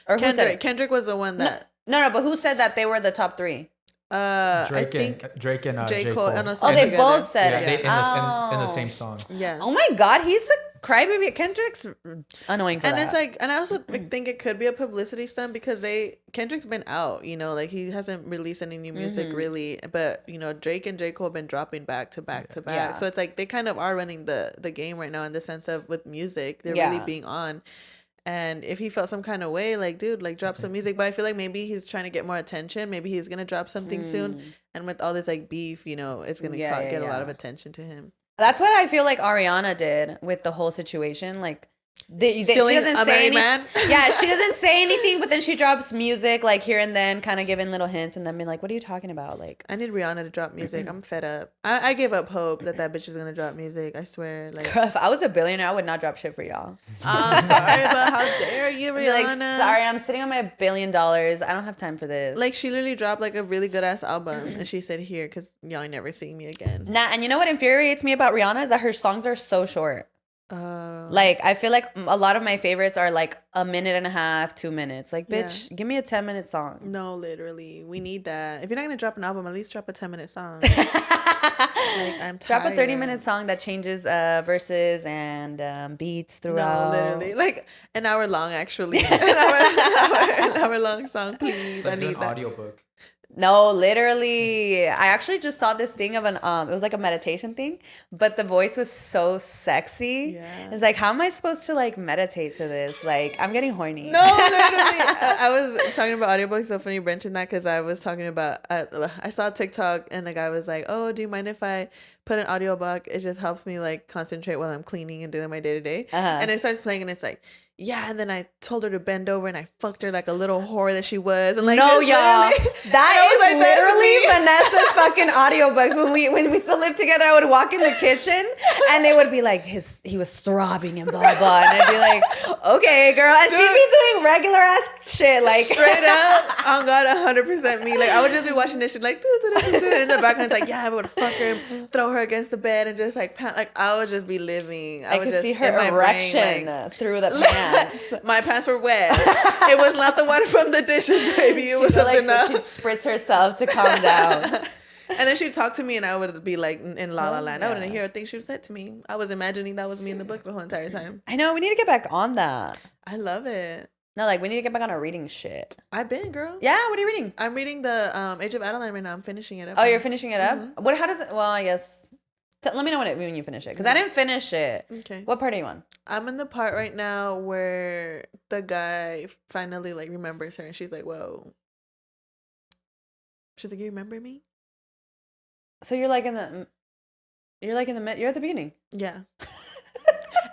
or who said Kendrick, it? Kendrick was the one that. No, but who said that they were the top three? I Drake think and Drake and J. J. Cole. Cole. on a Oh, song they together. both said Yeah, it. they in the same song. Yeah. Oh my God, he's a crybaby. Kendrick's annoying for And that. it's like, and I also think it could be a publicity stunt because Kendrick's been out, like he hasn't released any new music really, but Drake and J. Cole have been dropping back to back to back. Yeah. So it's like they kind of are running the game right now in the sense of with music, they're Yeah. really being on. And if he felt some kind of way, like, dude, like drop some music. But I feel like maybe he's trying to get more attention. Maybe he's gonna drop something soon. And with all this like beef, it's gonna get a lot of attention to him. That's what I feel like Ariana did with the whole situation. Like, she Stealing doesn't a say married man? Yeah, she doesn't say anything, but then she drops music like here and then, kind of giving little hints, and then being like, "What are you talking about?" Like, I need Rihanna to drop music. I'm fed up. I give up hope that bitch is gonna drop music. I swear. Like, girl, if I was a billionaire, I would not drop shit for y'all. I'm sorry, but how dare you, I'd be Rihanna? like, sorry, I'm sitting on my $1 billion. I don't have time for this. Like, she literally dropped like a really good ass album, and she said, "Here, cause y'all ain't never seeing me again." Nah, and you know what infuriates me about Rihanna is that her songs are so short. Like, I feel like a lot of my favorites are like a minute and a half, 2 minutes. Like, bitch, give me a 10-minute song. No, literally, we need that. If you're not gonna drop an album, at least drop a 10-minute song. Like, I'm Drop a tired. 30-minute song that changes verses and beats throughout. No, literally, like an hour long. Actually, an hour long song, please. It's I like need an that. audiobook. No, literally. I actually just saw this thing of it was like a meditation thing, but the voice was so sexy. Yeah. It's like, how am I supposed to like meditate to this? Like, I'm getting horny. No, literally. I was talking about audiobooks. So funny you mentioned that because I was talking about, I saw TikTok and the guy was like, "Oh, do you mind if I put an audiobook? It just helps me like concentrate while I'm cleaning and doing my day to day." And it starts playing and it's like, yeah. And then I told her to bend over and I fucked her like a little whore that she was. And like, No, just y'all. literally- That I was is like, that's literally me. Vanessa's fucking audiobooks. When we still lived together, I would walk in the kitchen and they would be like, he was throbbing and blah blah. And I'd be like, okay, girl. And she'd be doing regular ass shit. Like straight up, on God, 100% me. Like I would just be watching this shit like in the background. It's like, yeah, I would fuck her and throw her against the bed and just like pound. Like I would just be living. I would could just see in her my brain, erection like, through the pants. pants. My pants were wet. It was not the water from the dishes, baby. It was something else. She'd spritz herself to calm down. And then she'd talk to me, and I would be like in La La Land. I yeah. wouldn't hear a thing she said to me. I was imagining that was me in the book the whole entire time. I know, we need to get back on that. I love it. No, like, we need to get back on our reading shit. I've been, girl. Yeah, what are you reading? I'm reading the Age of Adeline right now. I'm finishing it up. Oh, you're finishing it up? Mm-hmm. How does it, well, I guess, let me know when you finish it, because I didn't finish it. Okay. What part are you on? I'm in the part right now where the guy finally like remembers her, and she's like, "Whoa." She's like, "You remember me?" So you're at the beginning. Yeah.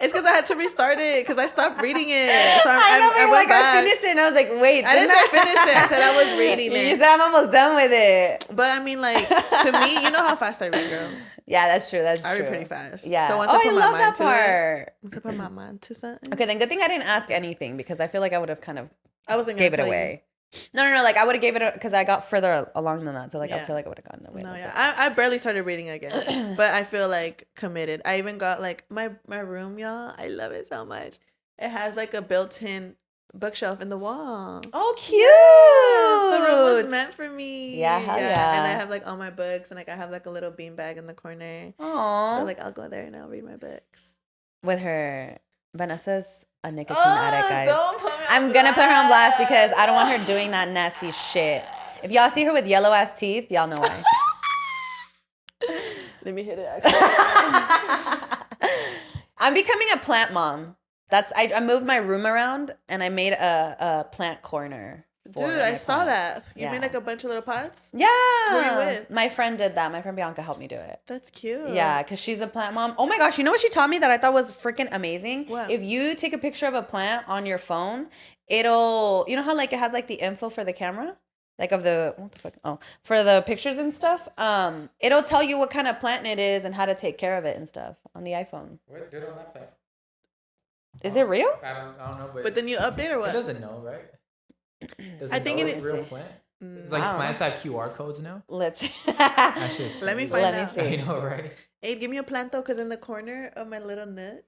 It's because I had to restart it because I stopped reading it. So I went back. I finished it, and I was like, wait. I didn't say finish it. I said I was reading You it. said I'm almost done with it. But I mean, like, to me, you know how fast I read, girl. Yeah, that's true. I read pretty fast. Yeah. So once I I put my love mind that to part. once I put my mind to something. Okay, then good thing I didn't ask anything, because I feel like I would have kind of I wasn't gave it gonna tell away. No, like I would have gave it because I got further along than that. So like I Yeah. feel like I would have gotten away. No, with yeah. it. I barely started reading again. But I feel like committed. I even got like my room, y'all. I love it so much. It has like a built-in bookshelf in the wall. Oh, cute. The room was meant for me. Yeah, hell yeah. And I have like all my books, and like I have like a little beanbag in the corner. Aww. So like I'll go there and I'll read my books. With her, Vanessa's a nicotine addict, guys. Don't put me on I'm gonna put her on blast because I don't want her doing that nasty shit. If y'all see her with yellow ass teeth, y'all know why. Let me hit it. Actually. I'm becoming a plant mom. I moved my room around and I made a plant corner. Dude, I saw that. You made like a bunch of little pots? Yeah. Who are you with? My friend did that. My friend Bianca helped me do it. That's cute. Yeah, because she's a plant mom. Oh my gosh, you know what she taught me that I thought was freaking amazing? What? If you take a picture of a plant on your phone, it'll, you know how like it has like the info for the camera? Like of the, what the fuck? Oh, for the pictures and stuff. It'll tell you what kind of plant it is and how to take care of it and stuff on the iPhone. What? Good on that plant. Is it real? I don't know, But then you update or it what? doesn't know, right? Does I it think know it it's is- real plant. Mm. It's like I don't plants have QR codes now. Let's. Actually, it's Let me crazy. find Let me out. see. I know, right? Hey, give me a plant though, because in the corner of my little nook,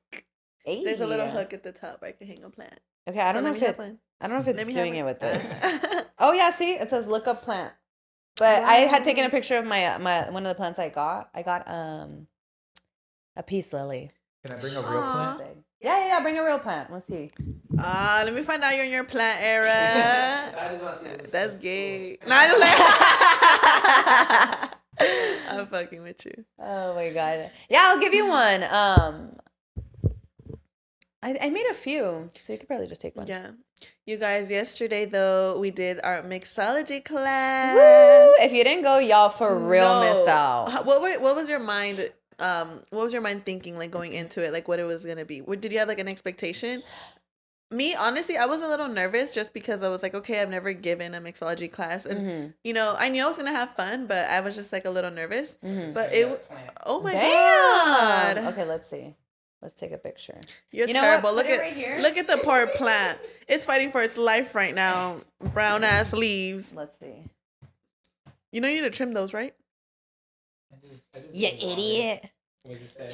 there's a little hook at the top where I can hang a plant. Okay, I don't know let if me it. have one. I don't know if Let it's me have doing it one. with this. Oh yeah, see, it says look up plant. But I had taken a picture of my one of the plants I got. I got a peace lily. Can I bring a real Aw. plant? Yeah. Bring a real plant. Let's see. Let me find out you're in your plant era. I just want to see what That's this gay. No, I don't like. I'm fucking with you. Oh my god. Yeah, I'll give you one. I made a few, so you could probably just take one. Yeah. You guys, yesterday though, we did our mixology class. Woo! If you didn't go, y'all for real missed out. What was your mind? What was your mind thinking like going into it? Like what it was gonna be? Did you have like an expectation? Me, honestly, I was a little nervous just because I was like, okay, I've never given a mixology class, and you know, I knew I was gonna have fun, but I was just like a little nervous. But oh my god! Okay, let's see. Let's take a picture. You're You know what? terrible. Put Look it at right here. look at the poor plant. It's fighting for its life right now. Brown ass leaves. Let's see. You know you need to trim those, right? You idiot. What does it say?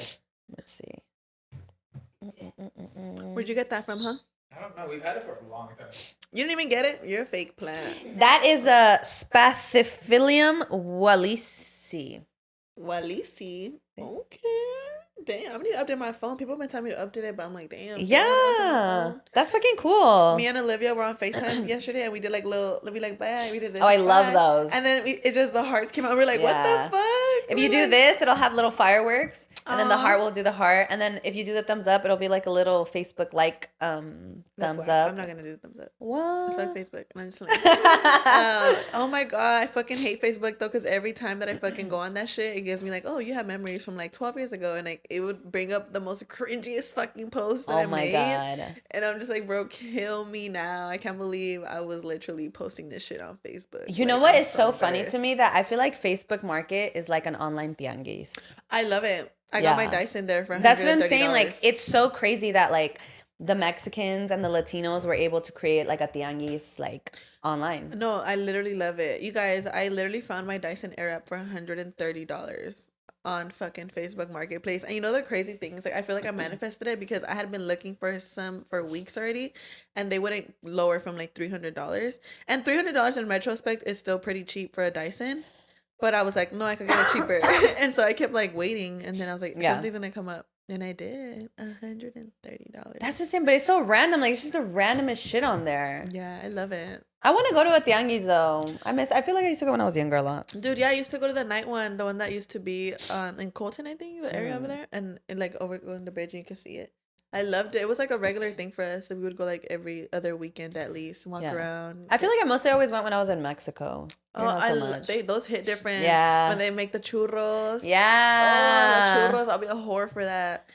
Let's see. Where'd you get that from, huh? I don't know. We've had it for a long time. You didn't even get it? You're a fake plant. That is a Spathiphyllum wallisi. Walisi. Okay. Damn, I need to update my phone. People have been telling me to update it, but I'm like, damn. do I wanna update my Yeah, phone? that's fucking cool. Me and Olivia were on FaceTime yesterday, and we did like we like bye. We did this. Oh, I love bye. those. And then it just the hearts came out. We're like, Yeah. what the fuck? If We're you do like, this, it'll have little fireworks, and then the Aw. heart will do the heart, and then if you do the thumbs up, it'll be like a little Facebook like that's thumbs why up. I'm not gonna do the thumbs up. What? Fuck Facebook. And I'm just like, oh my god, I fucking hate Facebook though, because every time that I fucking go on that shit, it gives me like, oh, you have memories from like 12 years ago, and like it would bring up the most cringiest fucking posts that Oh I my made. god. And I'm just like, bro, kill me now. I can't believe I was literally posting this shit on Facebook. You know Like, what I'm is so funny to embarrassed. me that I feel like Facebook Market is like an online tianguis. I love it. I got my Yeah. Dyson there for $130. That's what I'm saying. Like, it's so crazy that like the Mexicans and the Latinos were able to create like a tianguis like online. No, I literally love it. You guys, I literally found my Dyson Airwrap for $130. on fucking Facebook Marketplace. And you know the crazy things? Like I feel like I manifested it because I had been looking for some for weeks already, and they wouldn't lower from like $300. And $300 in retrospect is still pretty cheap for a Dyson. But I was like, no, I could get it cheaper. And so I kept like waiting, and then I was like, something's gonna come up. And I did. $130. That's the same, but it's so random. Like, it's just the randomest shit on there. Yeah, I love it. I want to go to a tianguis, though. I feel like I used to go when I was younger a lot. Dude, yeah, I used to go to the night one, the one that used to be in Colton, I think, the area over there. And like overgoing the bridge, and you could see it. I loved it. It was like a regular thing for us. So we would go like every other weekend at least, walk around. I feel like I mostly always went when I was in Mexico. Not so much. Those hit different. Yeah. When they make the churros. Yeah. Oh, the churros. I'll be a whore for that.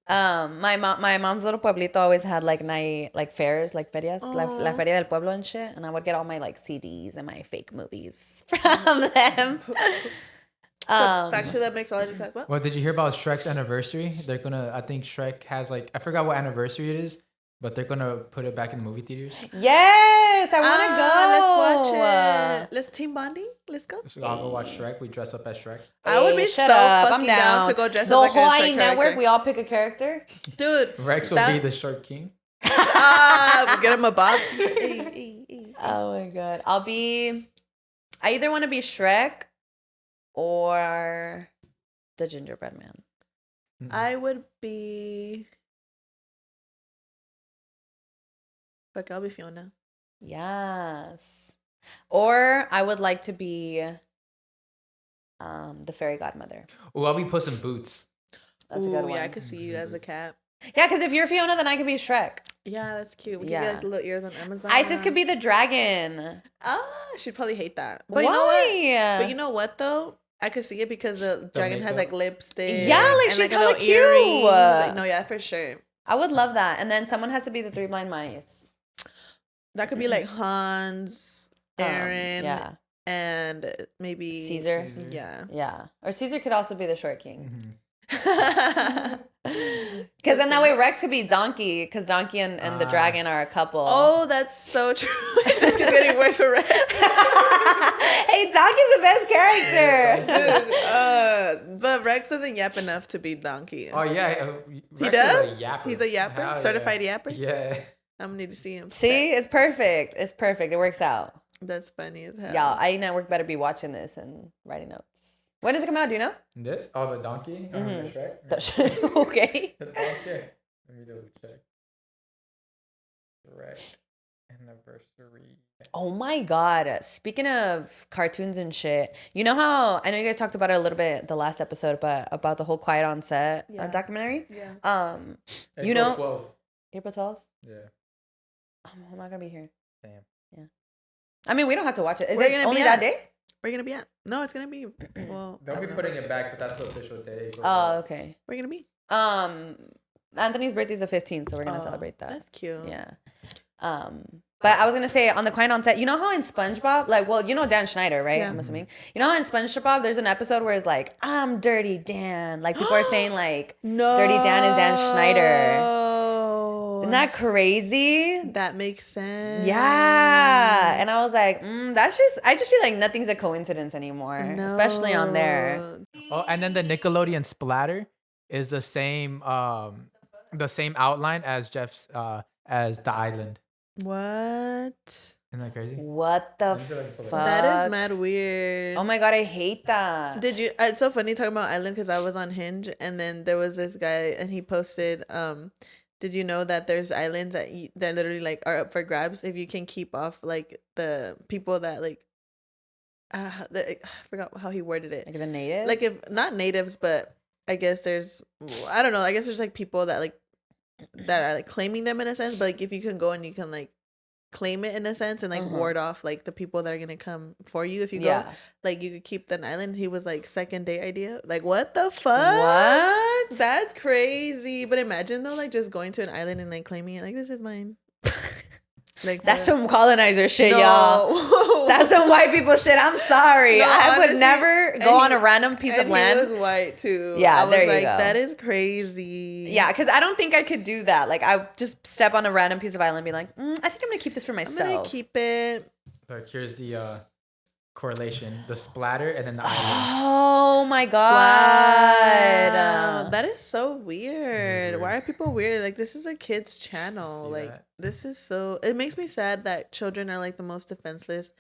My mom's little pueblito always had like night like fairs, like ferias, la feria del pueblo and shit, and I would get all my like CDs and my fake movies from them. So back to the mixology class. What? Well, did you hear about Shrek's anniversary? They're gonna. I think Shrek has like I forgot what anniversary it is, but they're gonna put it back in the movie theaters. Yes, I want to go. Let's watch it. Let's team bonding. Let's go. So I'll go watch Shrek. We dress up as Shrek. I would be so fucking down to go dress up like a Shrek network. character. We all pick a character. Dude, Rex will be the Shark King. get him a bob. Oh my god, I either want to be Shrek or the gingerbread man. I would be. Fuck, I'll be Fiona. Yes. Or I would like to be the fairy godmother. Oh, I'll be Puss in Boots. That's a good one. Yeah, I could see you as a cat. Yeah, because if you're Fiona, then I could be Shrek. Yeah, that's cute. We could Yeah. get like the little ears on Amazon. Isis could be the dragon. She'd probably hate that. Why? But you know what? But you know what though? I could see it because the dragon has makeup. like lipstick. Yeah, like and, she's like, hella little cute. earrings. Like, no, yeah, for sure. I would love that. And then someone has to be the three blind mice. That could be like Hans, Aaron, Yeah. and maybe Caesar. Yeah. Yeah. Or Caesar could also be the short king. Mm-hmm. Because then that way Rex could be Donkey, because Donkey and the dragon are a couple. Oh, that's so true. It just keeps getting worse for Rex. Hey, Donkey's the best character. Dude, but Rex doesn't yap enough to be Donkey. Oh yeah, He Rex does? is a yapper. He's a yapper? Hell Certified yapper? Yeah. I'm gonna need to see him. See, it's perfect. It's perfect. It works out. That's funny as hell. Y'all, iNetwork better be watching this and writing notes. When does it come out? Do you know? This? Oh, the donkey? The Shrek? Okay. The donkey. Let me double check. Shrek anniversary. Oh my God. Speaking of cartoons and shit, you know how, I know you guys talked about it a little bit the last episode, but about the whole Quiet on Set documentary? Yeah. You know, 12. April 12th? Yeah. I'm not going to be here. Damn. Yeah. I mean, we don't have to watch it. Is We're it gonna only be that at- day? Where you gonna be at? No, it's gonna be. Well, They'll be putting it back, but that's the official day. Oh, okay. where you gonna be? Anthony's birthday is the 15th, so we're going to celebrate that. That's cute. Yeah. But I was gonna say on the Quiet on Set, you know how in SpongeBob, like, well, you know Dan Schneider, right? Yeah. I'm assuming. You know how in SpongeBob there's an episode where it's like, I'm Dirty Dan. Like people are saying like, No. Dirty Dan is Dan Schneider. Isn't that crazy? That makes sense. Yeah. And I was like, I just feel like nothing's a coincidence anymore, especially on there. Oh, and then the Nickelodeon splatter is the same outline as Jeff's as the island. What? Isn't that crazy? What the fuck? That is mad weird. Oh my God, I hate that. Did you? It's so funny talking about Island because I was on Hinge and then there was this guy and he posted. Did you know that there's islands that literally like are up for grabs if you can keep off like the people that like. I forgot how he worded it. Like the natives? Like if not natives, but I guess there's I don't know. I guess there's like people that like that are like claiming them in a sense, but like if you can go and you can like claim it in a sense and like ward off like the people that are gonna come for you if you go, like you could keep the island. He was like second date idea. Like what the fuck? What? That's crazy. But imagine though, like just going to an island and like claiming it like this is mine. Like that's some colonizer shit, No. y'all. That's some white people shit. I'm sorry. No, I would honestly, never go on a random piece of and land. He was white too. Yeah, I was there you like, go. that is crazy. Yeah, because I don't think I could do that. Like, I just step on a random piece of island and be like, I think I'm going to keep this for I'm myself. gonna keep it. Like here's the correlation: the splatter and then the island. Oh my god. Wow, that is so weird. weird. Why are people weird? Like, this is a kid's channel. See Like, that? this is so. It makes me sad that children are like the most defenseless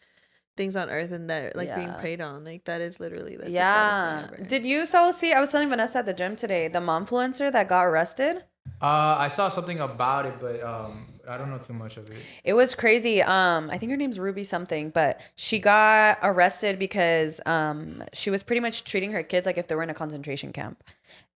things on earth, and they're like being Yeah. preyed on. Like, that is literally like the Yeah. saddest thing ever. Did you so see? I was telling Vanessa at the gym today, the momfluencer that got arrested. I saw something about it, but I don't know too much of it. It was crazy. I think her name's Ruby something, but she got arrested because she was pretty much treating her kids like if they were in a concentration camp.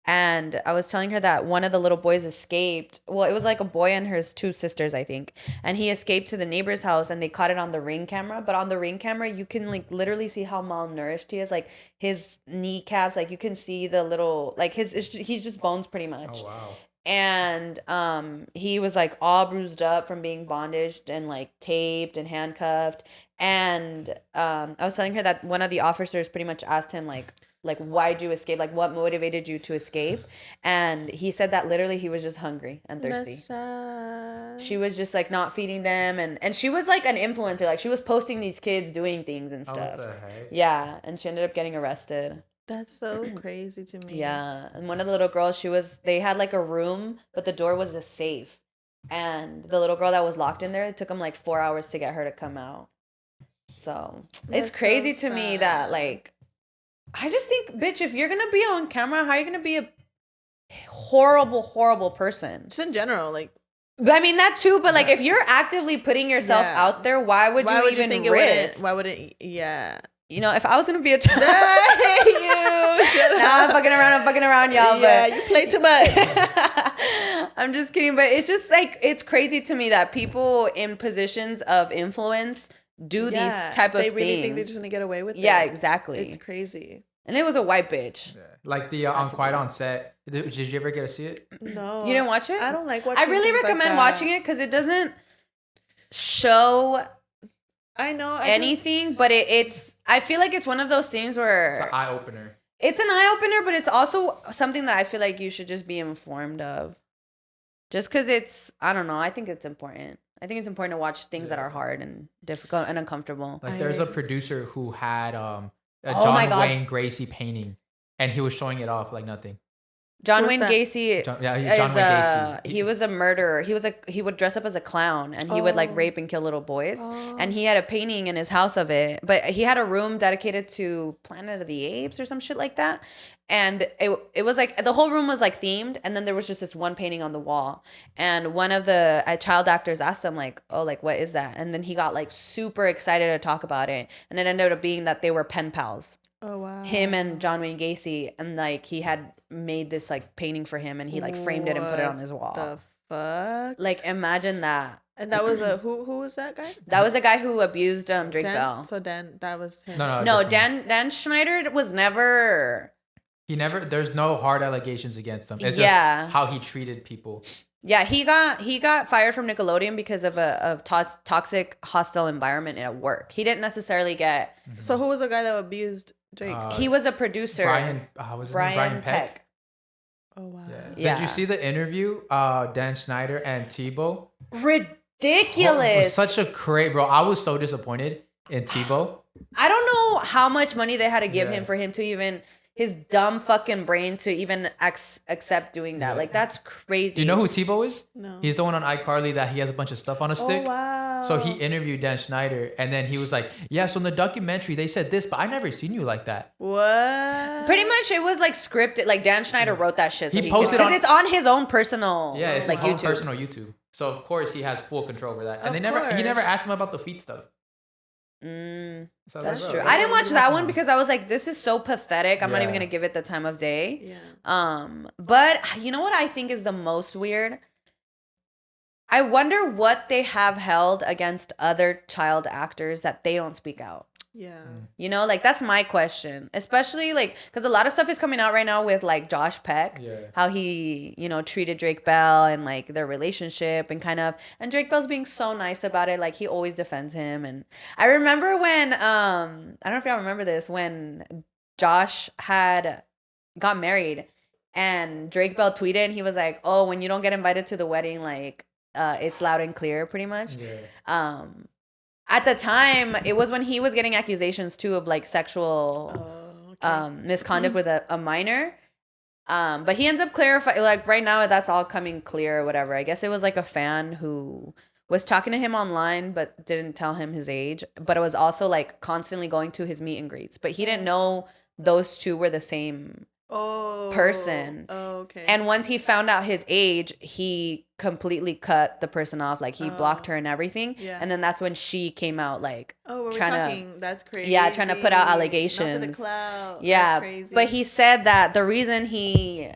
And I was telling her that one of the little boys escaped. Well, it was like a boy and his two sisters, I think. And he escaped to the neighbor's house and they caught it on the Ring camera. But on the Ring camera, you can like literally see how malnourished he is. Like his kneecaps, like you can see the little, like he's just bones pretty much. Oh wow. And he was like all bruised up from being bondaged and like taped and handcuffed. And I was telling her that one of the officers pretty much asked him like why'd you escape, like what motivated you to escape, and he said that literally he was just hungry and thirsty. That's sad. She was just like not feeding them, and she was like an influencer, like she was posting these kids doing things and Oh, stuff. what the heck? Yeah, and she ended up getting arrested. That's so crazy to me. Yeah, and one of the little girls, they had like a room, but the door was a safe. And the little girl that was locked in there, it took them like 4 hours to get her to come out. So it's That's crazy so to me that sad. like, I just think, bitch, if you're gonna be on camera, how are you gonna be a horrible, horrible person? Just in general, like, But I mean that too, but like if you're actively putting yourself Yeah. out there, why would you even think risk? Why would it? Yeah. You know, if I was gonna be a child, I hate you. Shut nah, up. I'm fucking around, y'all. Yeah, But you play too much. I'm just kidding, but it's just like it's crazy to me that people in positions of influence do Yeah, these type of they things. really think they're just gonna get away with it. Yeah, exactly. It's crazy. And it was a white bitch. Yeah. Like the on Quiet on Set. Did you ever get to see it? No, You didn't watch it? I don't like watching. I really things like recommend that. watching it because it doesn't show I know anything, but it's. I feel like it's one of those things It's where an eye opener. it's an eye opener, but it's also something that I feel like you should just be informed of. Just because it's, I don't know, I think it's important. I think it's important to watch things that are hard and difficult and uncomfortable. Like there's a producer who had a Oh my John God. Wayne Gacy painting, and he was showing it off like nothing. John What's Wayne that? Gacy John Wayne is Gacy. he was a murderer. He would dress up as a clown and he would like Oh. rape and kill little boys. Oh. And he had a painting in his house of it, but he had a room dedicated to Planet of the Apes or some shit like that. And it was like the whole room was like themed, and then there was just this one painting on the wall. And one of the child actors asked him like, "Oh, like what is that?" And then he got like super excited to talk about it, and it ended up being that they were pen pals. Oh wow. Him and John Wayne Gacy, and like he had made this like painting for him, and he like framed it and put it on his wall. The fuck. Like imagine that. And that was a who was that guy? That was a guy who abused Drake Dan? Bell. So Dan, that was him. No, different. Dan Schneider was never. He never. There's no hard allegations against him. It's Yeah. just how he treated people. Yeah, he got fired from Nickelodeon because of a toxic, hostile environment at work. He didn't necessarily get. So who was the guy that abused Drake? He was a producer. Brian. Was his name Brian Peck? Oh wow. Yeah. Yeah. Did you see the interview? Dan Schinder and Tebow. Ridiculous. It was such a crazy, bro. I was so disappointed in Tebow. I don't know how much money they had to give Yeah. him for him to even his dumb fucking brain to even accept doing that. Yeah. Like that's crazy. Do you know who Tebow is? No. He's the one on iCarly that he has a bunch of stuff on a stick. Oh wow. So he interviewed Dan Schinder, and then he was like, "Yeah, so in the documentary they said this, but I never seen you like that." What? Pretty much, it was like scripted. Like Dan Schneider wrote that shit. So He posted because on- it's on his own personal. Yeah, it's like his own YouTube. personal YouTube. So of course he has full control over that. And Of he never course. asked him about the feet stuff. Mm, So I was that's like, true. bro, I didn't what watch are you that asking one him? because I was like, this is so pathetic. I'm not even Yeah. gonna give it the time of day. Yeah. But you know what I think is the most weird? I wonder what they have held against other child actors that they don't speak out. Yeah. You know, like that's my question, especially like because a lot of stuff is coming out right now with like Josh Peck, Yeah. how he, you know, treated Drake Bell and like their relationship and kind of, and Drake Bell's being so nice about it. Like he always defends him. And I remember when, I don't know if y'all remember this, when Josh had got married and Drake Bell tweeted and he was like, "Oh, when you don't get invited to the wedding, like, it's loud and clear," pretty much. Yeah. at the time, it was when he was getting accusations too of like sexual misconduct with a minor. But he ends up clarifying, like right now that's all coming clear or whatever. I guess it was like a fan who was talking to him online but didn't tell him his age. But it was also like constantly going to his meet and greets. But he didn't know those two were the same person. Oh, okay. And once he found out his age, he completely cut the person off. Like he blocked her and everything. Yeah. And then that's when she came out like we're trying talking. That's crazy. Yeah, trying to put out allegations. Not for the clout. Yeah, That's crazy. but he said that the reason he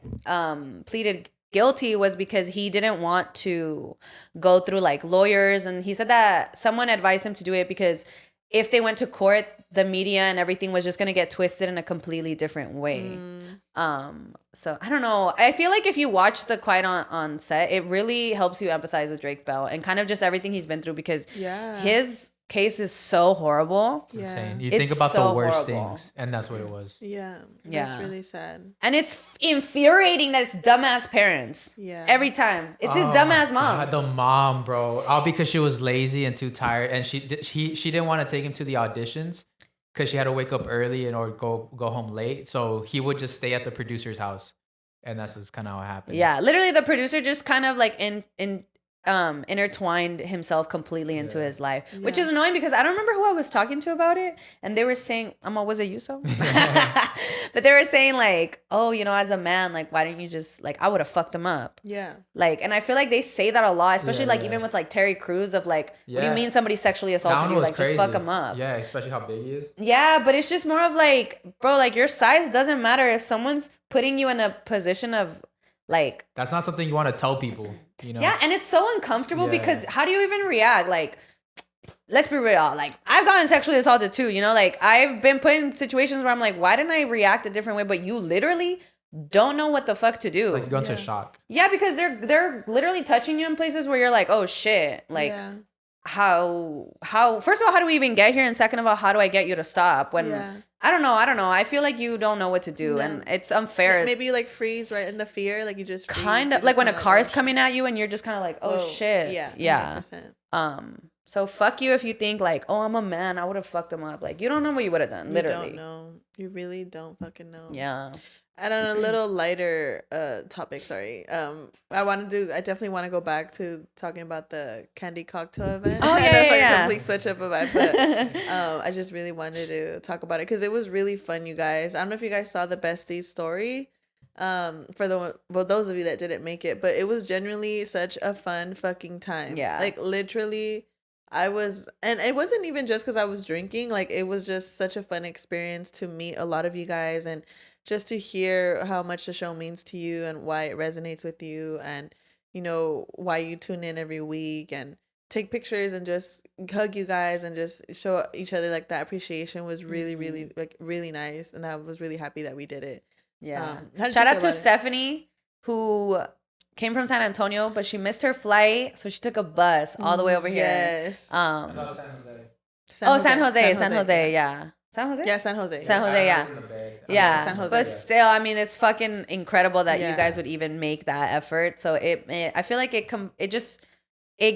pleaded guilty was because he didn't want to go through like lawyers, and he said that someone advised him to do it because if they went to court, the media and everything was just gonna get twisted in a completely different way. So I don't know. I feel like if you watch The Quiet on Set, it really helps you empathize with Drake Bell and kind of just everything he's been through because his case is so horrible. It's insane. You It's think about so the worst horrible. things, and that's what it was. Yeah. Yeah. That's really sad. And it's infuriating that it's dumbass parents. Yeah. Every time. It's his dumbass mom. God, the mom, bro. All because she was lazy and too tired, and she didn't want to take him to the auditions because she had to wake up early and or go home late. So he would just stay at the producer's house, and that's just kind of how it happened. Yeah, literally the producer just kind of like intertwined himself completely into his life, which is annoying because I don't remember who I was talking to about it, and they were saying, was it you, so? But they were saying like, oh, you know, as a man, like, why didn't you just like, I would have fucked him up. Yeah. Like, and I feel like they say that a lot, especially like even with like Terry Crews of like, what do you mean somebody sexually assaulted you? Like, crazy. just fuck him up. Yeah, especially how big he is. Yeah, but it's just more of like, bro, like your size doesn't matter if someone's putting you in a position of like, that's not something you want to tell people, you know? Yeah, and it's so uncomfortable because how do you even react? Like, let's be real. Like, I've gotten sexually assaulted too, you know? Like, I've been put in situations where I'm like, why didn't I react a different way? But you literally don't know what the fuck to do. Like, you go into shock. Yeah, because they're literally touching you in places where you're like, oh shit. Like, how first of all, how do we even get here? And second of all, how do I get you to stop? When I don't know. I feel like you don't know what to do, and it's unfair. Maybe you like freeze right in the fear, like you just kind of like when a car's coming at you, and you're just kind of like, oh shit. Yeah. 100%. So fuck you if you think like, oh, I'm a man, I would have fucked him up. Like, you don't know what you would have done. Literally, you don't know. You really don't fucking know. Yeah. And on a little lighter topic, sorry. I definitely want to go back to talking about the Kandy Cocktail event. Oh, yeah, That's like yeah. a complete switch up of vibe, but I just really wanted to talk about it because it was really fun, you guys. I don't know if you guys saw the Besties story. For those of you that didn't make it, but it was genuinely such a fun fucking time. Yeah. Like literally, and it wasn't even just because I was drinking. Like it was just such a fun experience to meet a lot of you guys and just to hear how much the show means to you and why it resonates with you and, you know, why you tune in every week and take pictures and just hug you guys and just show each other like that appreciation was really, really, like really nice. And I was really happy that we did it. Yeah. How did Shout you out feel to about it? Stephanie, who came from San Antonio, but she missed her flight, so she took a bus all the way over here. Yes. San Jose. San Jose, yeah. San Jose? Yeah, San Jose. San Jose, yeah. Yeah, San Jose. but still, I mean, it's fucking incredible that you Yeah. guys would even make that effort. So I feel like it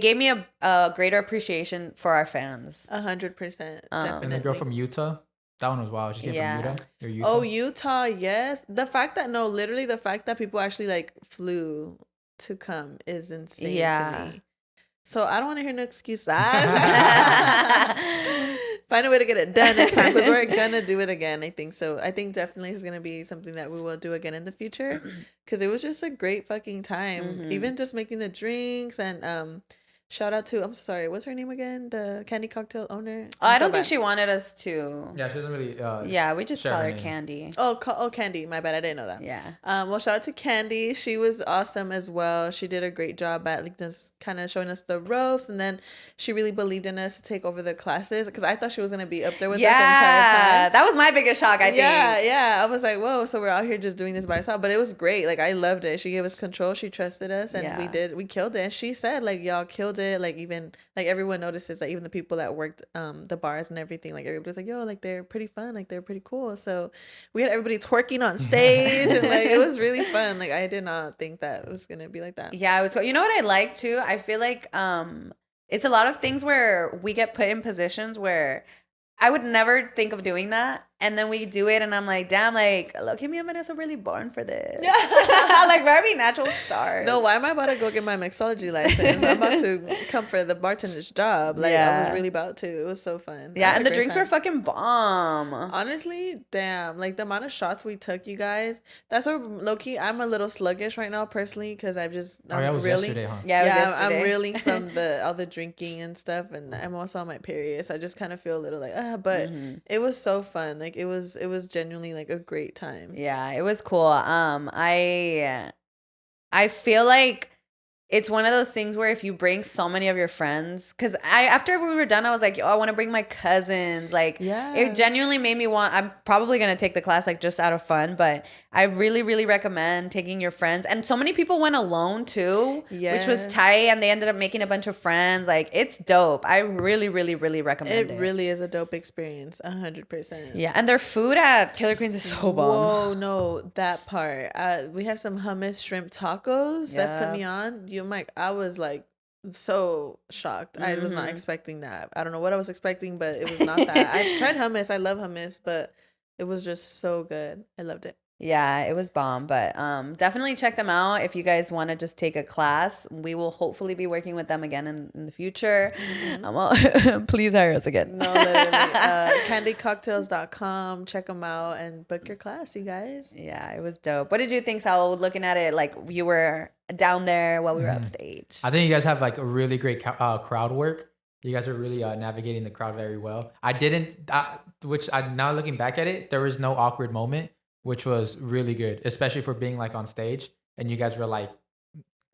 gave me a greater appreciation for our fans. 100%. And the girl Definitely. from Utah, that one was wild. She came Yeah. from Utah. Or Utah. Oh, Utah, yes. The fact that people actually like flew to come is insane to me. So I don't want to hear no excuses. Find a way to get it done next time because we're gonna do it again. I think so. I think definitely it's gonna be something that we will do again in the future because it was just a great fucking time. Even just making the drinks and shout out to, I'm sorry, what's her name again? The Kandy Cocktail owner. I don't think she wanted us to. Yeah, she doesn't really. Yeah, we just share call her her name. Candy. Oh, Kandy. My bad. I didn't know that. Yeah. Well, shout out to Kandy. She was awesome as well. She did a great job at like just kind of showing us the ropes, and then she really believed in us to take over the classes because I thought she was gonna be up there with us the entire time. That was my biggest shock. I think. Yeah. I was like, whoa. So we're out here just doing this by ourselves, but it was great. Like I loved it. She gave us control. She trusted us, and we killed it. And she said like y'all killed it. Like even like everyone notices that even the people that worked the bars and everything, like everybody was like, yo, like they're pretty fun. Like they're pretty cool. So we had everybody twerking on stage and like it was really fun. Like I did not think that it was gonna be like that. Yeah, it was cool. You know what I like too? I feel like it's a lot of things where we get put in positions where I would never think of doing that. And then we do it, and I'm like, damn, like, look at me and Vanessa really born for this. Like, very natural stars. No, why am I about to go get my mixology license? I'm about to come for the bartender's job. Like, I was really about to. It was so fun. Yeah, and the drinks were fucking bomb. Honestly, damn. Like, the amount of shots we took, you guys. That's where, low-key, I'm a little sluggish right now, personally, because I'm it was really, yesterday, huh? Yeah, it was yesterday. I'm reeling from all the drinking and stuff, and I'm also on my period, so I just kind of feel a little like, but it was so fun. Like, it was genuinely like a great time. Yeah, it was cool. I feel like it's one of those things where if you bring so many of your friends, because after we were done, I was like, I want to bring my cousins. Like, it genuinely made me want. I'm probably gonna take the class like just out of fun, but I really, really recommend taking your friends. And so many people went alone too, which was tight, and they ended up making a bunch of friends. Like, it's dope. I really, really, really recommend it. It really is a dope experience, 100%. Yeah, and their food at Killer Queens is so bomb. Whoa, no, that part. We had some hummus shrimp tacos that put me on. I was like so shocked. I was not expecting that. I don't know what I was expecting, but it was not that. I tried hummus. I love hummus, but it was just so good. I loved it. Yeah, it was bomb, but definitely check them out if you guys want to just take a class. We will hopefully be working with them again in the future. Well, please hire us again. No, literally. Kandycocktails.com. Check them out and book your class, you guys. Yeah, it was dope. What did you think, Sal, looking at it? Like, you were down there while we were upstage. I think you guys have like a really great crowd work. You guys are really navigating the crowd very well. Which I'm now looking back at it, there was no awkward moment, which was really good, especially for being like on stage and you guys were like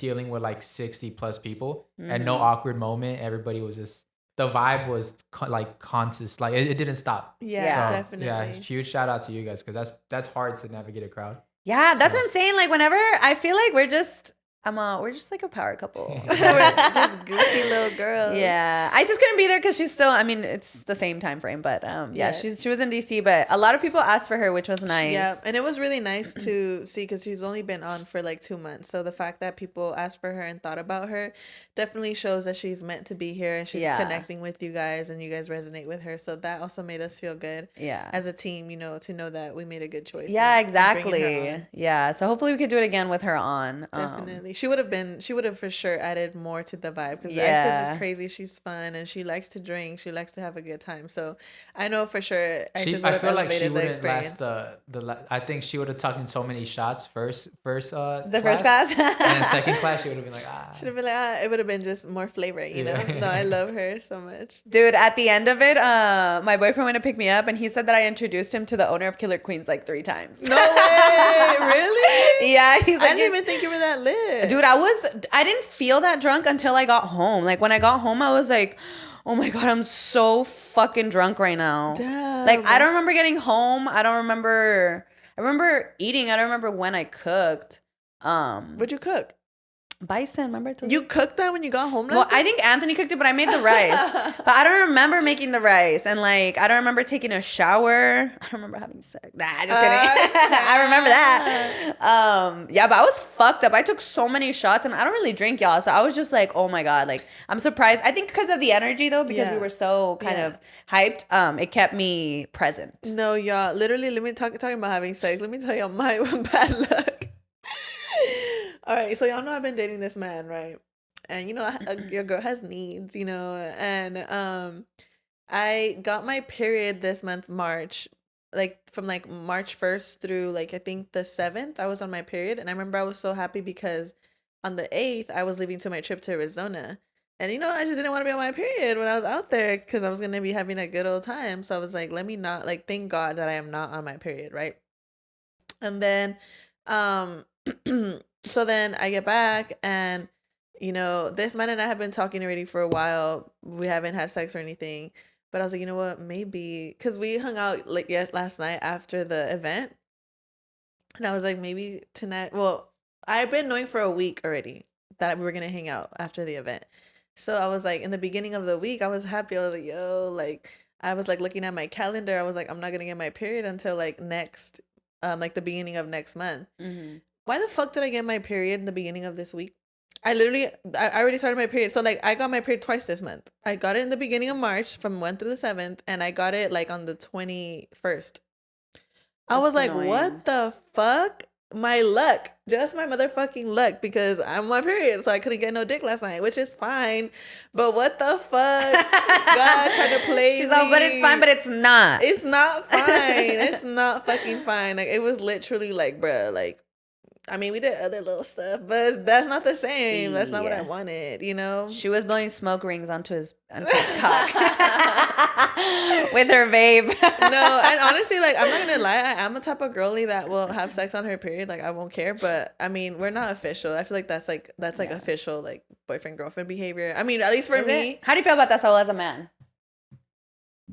dealing with like 60 plus people and no awkward moment. Everybody was just, the vibe was like conscious, like it didn't stop. Yeah, so, definitely. Yeah, huge shout out to you guys because that's hard to navigate a crowd. Yeah, that's what I'm saying. Like, whenever I feel like we're just like a power couple. We're just goofy little girls. Yeah, Isis couldn't be there because she's still. I mean, it's the same time frame, but yeah, she was in DC. But a lot of people asked for her, which was nice. Yeah, and it was really nice to see because she's only been on for like 2 months. So the fact that people asked for her and thought about her definitely shows that she's meant to be here and she's connecting with you guys and you guys resonate with her. So that also made us feel good. Yeah, as a team, to know that we made a good choice. Yeah, exactly. Yeah, so hopefully we could do it again with her on. Definitely. She would have for sure added more to the vibe because Isis is crazy. She's fun and she likes to drink. She likes to have a good time. So I know for sure Isis would have elevated the experience. I think she would have taken so many shots first first class, and then second class she would have been like Should have been like it would have been just more flavor, you know. No, I love her so much, dude. At the end of it, my boyfriend went to pick me up and he said that I introduced him to the owner of Killer Queens like 3 times. No way, really? Yeah, he's like, I didn't even think you were that lit, dude. I didn't feel that drunk until I got home. Like, when I got home, I was like, oh my God, I'm so fucking drunk right now. Damn. Like, I don't remember getting home. I remember eating. I don't remember when I cooked. What'd you cook? Bison, remember? You cooked that when you got home last I think Anthony cooked it, but I made the rice. But I don't remember making the rice. And like, I don't remember taking a shower. I don't remember having sex. Nah, just kidding. I remember that. Yeah, but I was fucked up. I took so many shots and I don't really drink, y'all. So I was just like, oh my God. Like, I'm surprised. I think because of the energy though, because we were so kind of hyped, it kept me present. No, y'all. Literally, let me talking about having sex. Let me tell y'all my bad luck. All right, so y'all know I've been dating this man, right? And your girl has needs, and I got my period this month, March, like from like March 1st through like I think the 7th, I was on my period, and I remember I was so happy because on the 8th I was leaving to my trip to Arizona, and I just didn't want to be on my period when I was out there because I was gonna be having a good old time, so I was like, let me not, like, thank God that I am not on my period, right? And then so then I get back and, this man and I have been talking already for a while. We haven't had sex or anything. But I was like, you know what? Maybe. Because we hung out like last night after the event. And I was like, maybe tonight. Well, I've been knowing for a week already that we were going to hang out after the event. So I was like, in the beginning of the week, I was happy. I was like, yo, like, I was like looking at my calendar. I was like, I'm not going to get my period until like next, like the beginning of next month. Mm-hmm. Why the fuck did I get my period in the beginning of this week? I already started my period. So like I got my period twice this month. I got it in the beginning of March from 1 through the 7th, and I got it like on the 21st. I was like, annoying. what the fuck? My luck. Just my motherfucking luck, because I'm on my period, so I couldn't get no dick last night, which is fine. But what the fuck? God trying to play She's me. like, but it's fine, but it's not. It's not fine. It's not fucking fine. Like, it was literally like, bruh, like, I mean, we did other little stuff, but that's not the same. That's not what I Yeah. wanted, you know? She was blowing smoke rings onto his cock with her vape. No, and honestly, like, I'm not gonna lie, I am the type of girly that will have sex on her period. Like, I won't care. But I mean, we're not official. I feel like that's official, like, boyfriend girlfriend behavior. I mean, at least for Is me. it? How do you feel about that, Saul, as a man?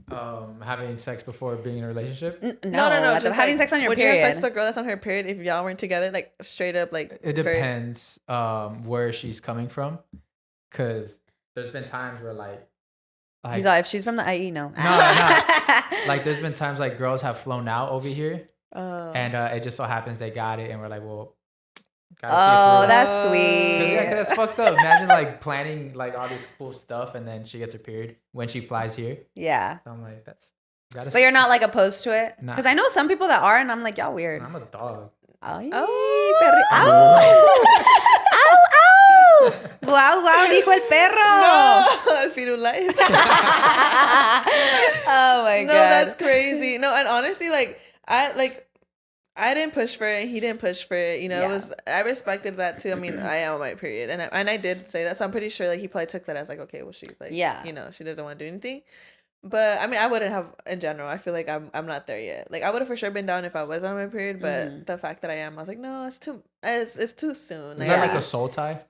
Having sex before being in a relationship. No. Just having like, sex on your would period. you have sex with a girl that's on her period if y'all weren't together? Like, straight up, like, It depends where she's coming from, because there's been times where like He's like, if she's from the IE, no. no. Like, there's been times like girls have flown out over here, Oh. and it just so happens they got it, and we're like, well, gotta Oh, see it that's through. sweet. Yeah, 'cause that's fucked up. Imagine like planning like all this cool stuff, and then she gets her period when she flies here. Yeah. So I'm like, that's gotta. But you're not like opposed to it? Nah. Because I know some people that are, and I'm like, y'all weird. I'm a dog. Ay, Oh. perri- ¡Au! ¡Au, au! ¡Guau, guau! Dijo el perro. No, al firulais. Oh my No, god. that's crazy. No, and honestly, like I didn't push for it. He didn't push for it. You know, Yeah. I respected that too. I mean, I am on my period, and I did say that. So I'm pretty sure like he probably took that as like, okay, well, she's like, Yeah. you know, she doesn't want to do anything. But I mean, I wouldn't have in general. I feel like I'm not there yet. Like, I would have for sure been down if I was on my period, but the fact that I am, I was like, no, it's too soon. Is Like, that like a soul tie?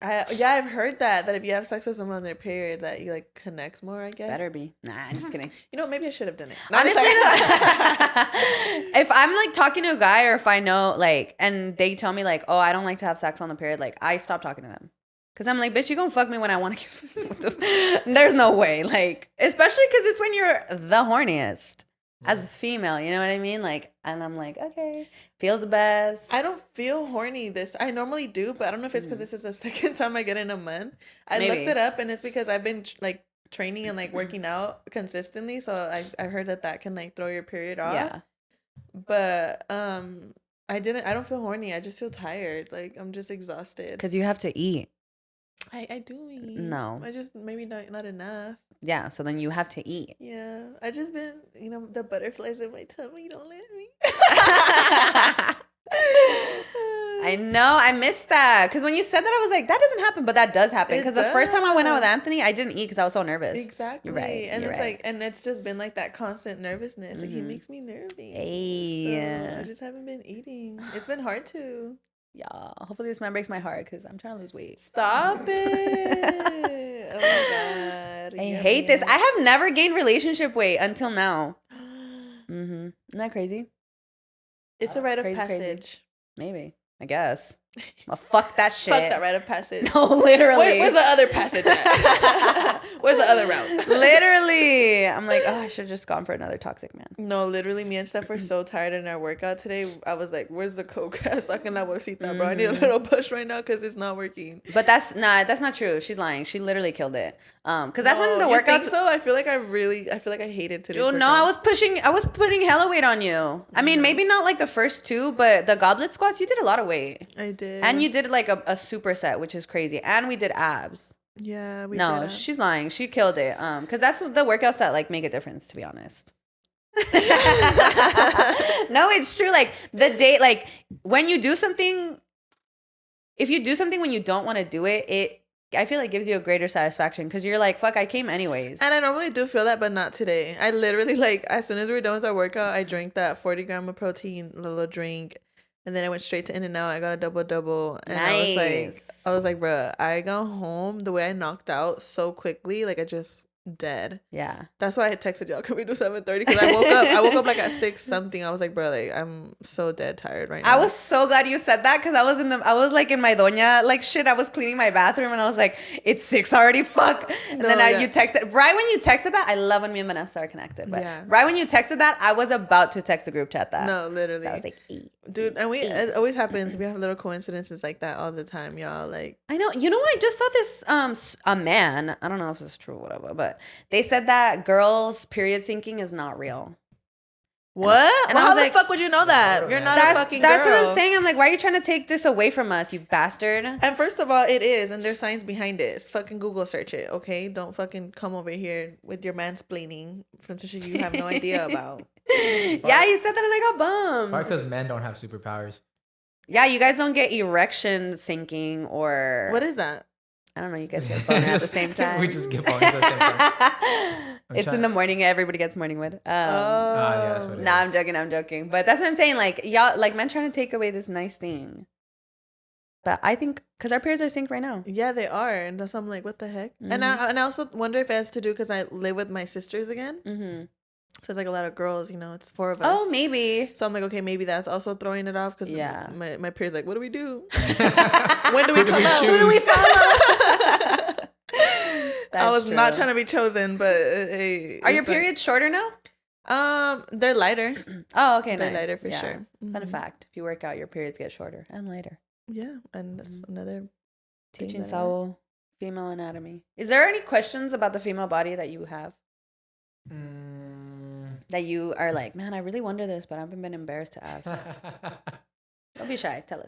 I've heard that if you have sex with someone on their period, that you like connect more. I guess. Better be. Nah, I'm just kidding. You know, maybe I should have done it. No, I'm Honestly, sorry. if I'm like talking to a guy, or if I know like, and they tell me like, oh, I don't like to have sex on the period, like I stop talking to them. Cause I'm like, bitch, you gonna fuck me when I want to. There's no way, like, especially because it's when you're the horniest as a female. You know what I mean? Like, and I'm like, okay, feels the best. I don't feel horny I normally do, but I don't know if it's because this is the second time I get in a month. I looked it up, and it's because I've been like training and like working out consistently. So I heard that can like throw your period off. Yeah. But I don't feel horny. I just feel tired. Like, I'm just exhausted. Because you have to eat. I do eat. No. I just maybe not enough. Yeah. So then you have to eat. Yeah. I just been, you know, the butterflies in my tummy don't let me. I know. I missed that. Because when you said that, I was like, that doesn't happen. But that does happen. It Because the first time I went out with does. Anthony, I didn't eat because I was so nervous. Exactly. You're right. And You're it's right. like, and it's just been like that constant nervousness. Like, he makes me nervy. Hey. So I just haven't been eating. It's been hard to. Yeah. Hopefully this man breaks my heart because I'm trying to lose weight. Stop it. Oh my God. I hate this. I have never gained relationship weight until now. Isn't that crazy? It's a rite of Crazy, crazy. passage. Maybe. I guess. Well, fuck that shit. Fuck that rite of passage. No, literally. Where's the other passage at? Where's the other route? Literally. I'm like, oh, I should have just gone for another toxic man. No, literally, me and Steph were so tired in our workout today. I was like, where's the coke? Hasta que la bolsita, bro. I need a little push right now because it's not working. But that's not true. She's lying. She literally killed it. Because that's when the You workouts. think so? I feel like I hated today's Dude, no, I was putting hella weight on you. I mean, maybe not like the first two, but the goblet squats, you did a lot of weight. I did. And you did like a superset, which is crazy. And we did abs. Yeah, we No, did. she's lying. She killed it. Because that's the workouts that like make a difference, to be honest. No, it's true. Like the day, like when you do something, if you do something when you don't want to do it, I feel like gives you a greater satisfaction because you're like, fuck, I came anyways. And I normally do feel that, but not today. I literally, like, as soon as we were done with our workout, I drank that 40 gram of protein little drink. And then I went straight to In-N-Out. I got a double. And Nice. I was like, bruh, I got home the way I knocked out so quickly. Like, I just dead. Yeah. That's why I texted y'all, can we do 7:30? Because I woke up like at 6 something. I was like, bro, like, I'm so dead tired right now. I was so glad you said that because I was like in my doña like shit. I was cleaning my bathroom and I was like, it's 6 already, fuck. And No, then yeah. you texted right when you texted that. I love when me and Vanessa are connected, but Yeah. right when you texted that, I was about to text the group chat that. No, literally. So I was like, Dude, and it always happens. We have little coincidences like that all the time, y'all. Like, I know. You know what? I just saw this a man. I don't know if this is true or whatever, but they said that girls' period syncing is not real. what? And Well, I how was the like, fuck would you know that? You're not a fucking girl. That's what I'm saying. I'm like, why are you trying to take this away from us, you bastard? And first of all, it is, and there's science behind it. Fucking Google search it, okay? Don't fucking come over here with your mansplaining from some shit you have no idea about. Yeah, you said that and I got bummed. Probably because men don't have superpowers. Yeah, you guys don't get erection syncing or What is that? I don't know. You guys get boner at the same time. We just get boners at the same time. It's in the morning. Everybody gets morning wood. Yeah, that's what it Nah, is. I'm joking. But that's what I'm saying. Like y'all, like men trying to take away this nice thing. But I think because our periods are synced right now. Yeah, they are, and that's I'm like, what the heck? And I also wonder if it has to do because I live with my sisters again. Mm-hmm. So it's like a lot of girls, you know. It's 4 of us. Oh, maybe. So I'm like, okay, maybe that's also throwing it off because Yeah. my peers like, what do we do? When do we come out? Who do we choose? follow? I was not true. trying to be chosen, but hey, Are your it's like- periods shorter now? They're lighter. Oh, okay, They're nice. lighter for Yeah. sure. Fun Mhm. fact: if you work out, your periods get shorter and lighter. Yeah, and that's another thing Teaching that I Saul female anatomy. Is there any questions about the female body that you have that you are like, man, I really wonder this, but I've been embarrassed to ask? Don't be shy. Tell us.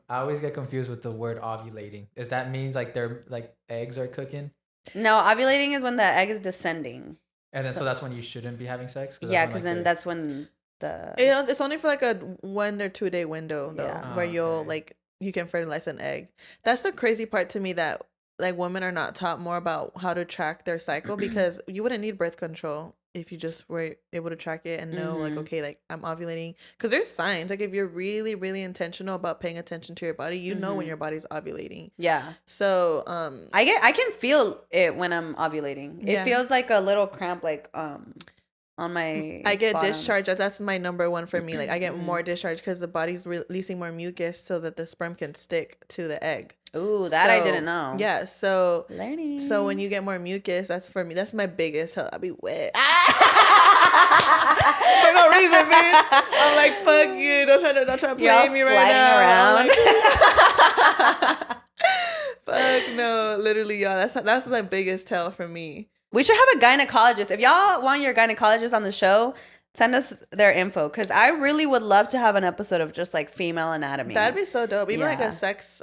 I always get confused with the word ovulating. Does that means like their like eggs are cooking? No, ovulating is when the egg is descending. And then so that's when you shouldn't be having sex? Yeah, because then that's when the It's only for like a 1 or 2 day window though, Yeah. where Oh, you'll okay. like you can fertilize an egg. That's the crazy part to me that like women are not taught more about how to track their cycle because you wouldn't need birth control if you just were able to track it and know like Mhm. okay, like I'm ovulating because there's signs like if you're really really intentional about paying attention to your body, you know when Mhm. your body's ovulating. yeah. So I can feel it when I'm ovulating. It Yeah. feels like a little cramp, like on my. I get bottom. discharge. That's my number one for me. Like I get Mhm. more discharge because the body's releasing more mucus so that the sperm can stick to the egg. Ooh, that I So, didn't know. Yeah. So Learning. so when you get more mucus, that's for me. That's my biggest help. I'll be wet for no reason, bitch. I'm like, fuck you. Don't try to play You're all me right sliding now. around. I'm like, fuck no. Literally, y'all. That's the biggest tell for me. We should have a gynecologist. If y'all want your gynecologist on the show, send us their info because I really would love to have an episode of just like female anatomy. That'd be so dope. Even like Yeah. a sex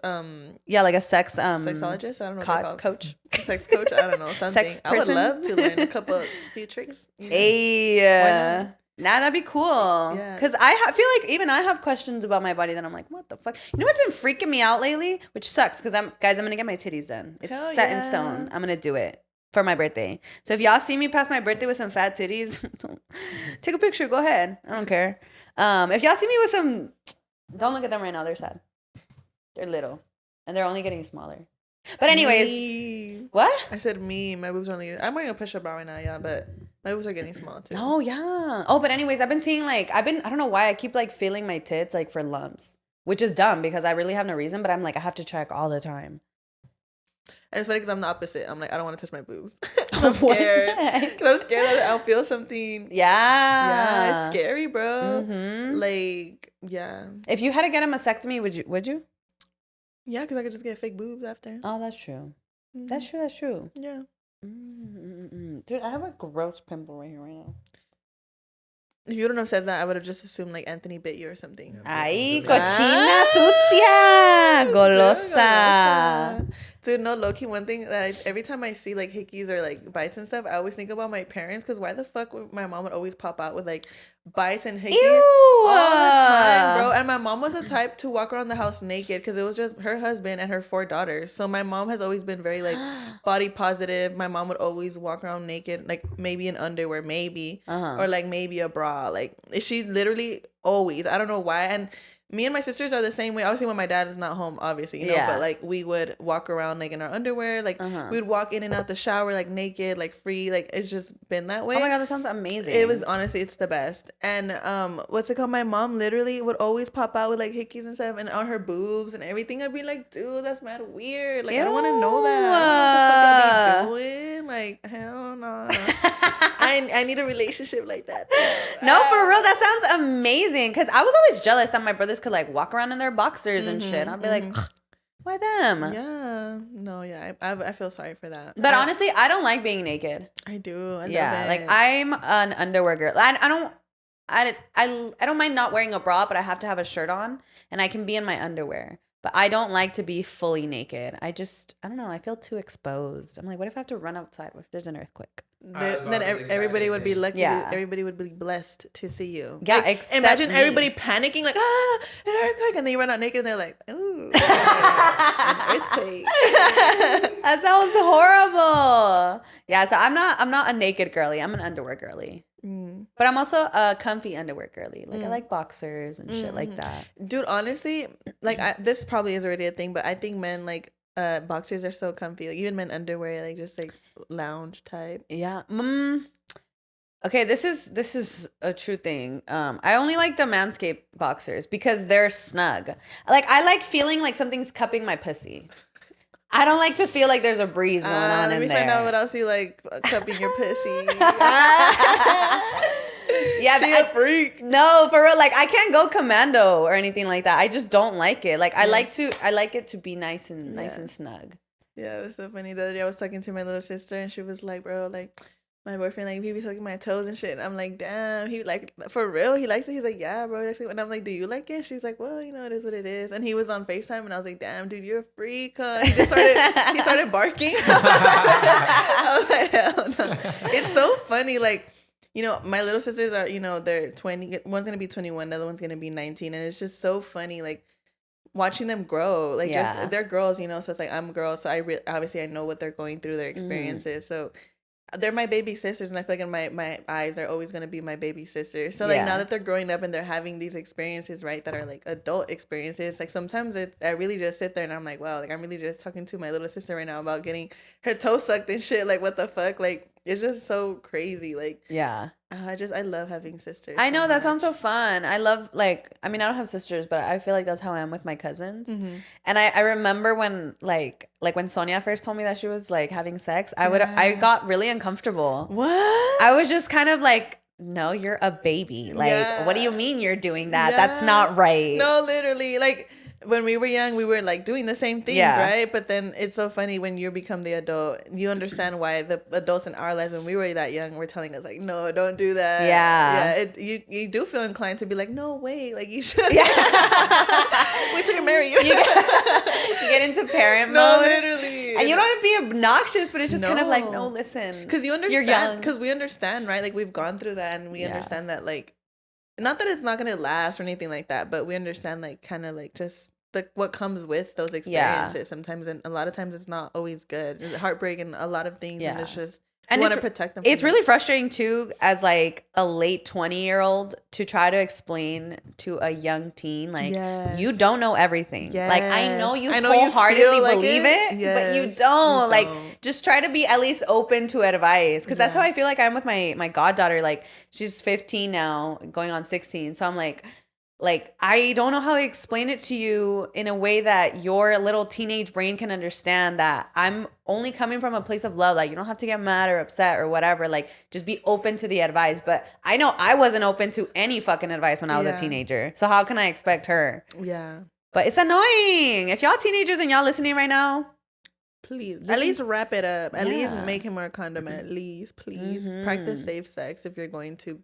yeah, like a sex sexologist. I don't know what they're called. coach. Sex coach. I don't know something. Sex I would person? love to learn a few tricks. You know? Hey, not? nah, that'd be cool. Yeah. Cause I feel like even I have questions about my body that I'm like, what the fuck? You know what's been freaking me out lately? Which sucks, cause I'm gonna get my titties done. It's Hell set in yeah. stone. I'm gonna do it for my birthday. So if y'all see me past my birthday with some fat titties, take a picture. Go ahead. I don't care. If y'all see me with some, don't look at them right now. They're sad. They're little, and they're only getting smaller. But anyways, Me. what? I said me. My boobs are only. I'm wearing a push-up bra right now, yeah, but my boobs are getting small too. Oh yeah. Oh, but anyways, I've been seeing like I don't know why I keep like feeling my tits like for lumps, which is dumb because I really have no reason. But I'm like I have to check all the time. And it's funny because I'm the opposite. I'm like I don't want to touch my boobs. Oh, I'm scared. 'Cause I'm scared that I'll feel something. Yeah. Yeah, it's scary, bro. Mhm. Like yeah, If you had to get a mastectomy, would you? yeah, because I could just get fake boobs after. Oh, that's true. Mhm. That's true. That's true. Yeah. Dude, I have a gross pimple right here right now. If you wouldn't have said that, I would have just assumed like Anthony bit you or something. Yeah. Ay, Really? cochina Ah, sucia, golosa. Dude, no, low-key, one thing that every time I see like hickeys or like bites and stuff, I always think about my parents because why the fuck would my mom would always pop out with like bites and hickeys Ew. all the time, bro. And my mom was the type to walk around the house naked because it was just her husband and her 4 daughters. So my mom has always been very like body positive. My mom would always walk around naked, like maybe in underwear, maybe, Uh-huh. or like maybe a bra. Like she literally always, I don't know why. And me and my sisters are the same way. Obviously, when my dad is not home, obviously, you know, Yeah. but like we would walk around like in our underwear, like Uh-huh. we would walk in and out the shower like naked, like free, like it's just been that way. Oh my god, that sounds amazing. It was honestly, it's the best. And what's it called? My mom literally would always pop out with like hickeys and stuff, and on her boobs and everything. I'd be like, dude, that's mad weird. Like I don't want to know that. I don't know what the fuck I be doing. imagine? Like, hell no. I need a relationship like that. No, for real, that sounds amazing. Because I was always jealous that my brothers could like walk around in their boxers and shit. I'd be like, "Ugh, why them? Yeah. No, yeah. I feel sorry for that. But honestly, I don't like being naked. I do. I Yeah, love it. like I'm an underwear girl. I don't mind not wearing a bra, but I have to have a shirt on, and I can be in my underwear. But I don't like to be fully naked. I don't know. I feel too exposed. I'm like, what if I have to run outside? What if there's an earthquake? Then everybody would be lucky. Yeah. Everybody would be blessed to see you. Yeah, Like, except imagine me. everybody panicking like, an earthquake, and then you run out naked and they're like, ooh, an earthquake. That sounds horrible. Yeah, so I'm not a naked girly. I'm an underwear girly. But I'm also a comfy underwear girly. Like I like boxers and shit like that. Dude, honestly, like this probably is already a thing, but I think men like boxers are so comfy. Like even men underwear, like just like lounge type. Yeah. Okay, this is a true thing. I only like the Manscaped boxers because they're snug. Like I like feeling like something's cupping my pussy. I don't like to feel like there's a breeze going on Let in me there. find out what else you like cupping your pussy. Yeah, she a freak. No, for real. Like I can't go commando or anything like that. I just don't like it. Like I like it to be nice and snug. Yeah, it was so funny. The other day I was talking to my little sister and she was like, bro, like my boyfriend, like he be sucking my toes and shit. And I'm like, damn, he like for real, he likes it. He's like, yeah, bro. And I'm like, do you like it? She was like, well, you know, it is what it is. And he was on FaceTime and I was like, damn, dude, you're a freak. Huh? He started barking. I was like, hell no. It's so funny, like. You know, my little sisters are, you know, they're 20. One's going to be 21. The other one's going to be 19. And it's just so funny, like, watching them grow. Like, just they're girls, you know, so it's like, I'm a girl. So obviously I know what they're going through, their experiences. So they're my baby sisters. And I feel like in my eyes, they're always going to be my baby sisters. So, like, now that they're growing up and they're having these experiences, right, that are, like, adult experiences, like, sometimes I really just sit there and I'm like, wow, like, I'm really just talking to my little sister right now about getting her toe sucked and shit. Like, what the fuck? Like, it's just so crazy. Like, yeah. I love having sisters. I know so that much. sounds so fun. I love I don't have sisters, but I feel like that's how I am with my cousins. And I remember when like when Sonia first told me that she was like having sex, I got really uncomfortable. What? I was just kind of like, no, you're a baby. Like, what do you mean you're doing that? Yeah. That's not right. No, literally, like. When we were young, we were like doing the same things, right? But then it's so funny when you become the adult, you understand why the adults in our lives when we were that young were telling us like, no, don't do that. Yeah. You do feel inclined to be like, no, wait, like you should. Yeah. Wait till you're married. You get into parent mode. No, literally. And you don't want to be obnoxious, but it's just kind of like, no, listen. Because you understand. You're young. Because we understand, right? Like we've gone through that and we understand that like, not that it's not going to last or anything like that, but we understand like kind of like just what comes with those experiences sometimes, and a lot of times it's not always good. There's heartbreak and a lot of things, and it's just you want to protect them. It's really frustrating too, as like a late 20-year-old, to try to explain to a young teen like you don't know everything. Like I know you wholeheartedly believe it, but you don't. Like just try to be at least open to advice, because that's how I feel like I'm with my goddaughter. Like she's 15 now, going on 16. So I'm like I don't know how to explain it to you in a way that your little teenage brain can understand that I'm only coming from a place of love. Like you don't have to get mad or upset or whatever. Like just be open to the advice. But I know I wasn't open to any fucking advice when I was a teenager. So how can I expect her? Yeah. But it's annoying. If y'all teenagers and y'all listening right now, please at least wrap it up. At least make him wear a condom. At least, please practice safe sex if you're going to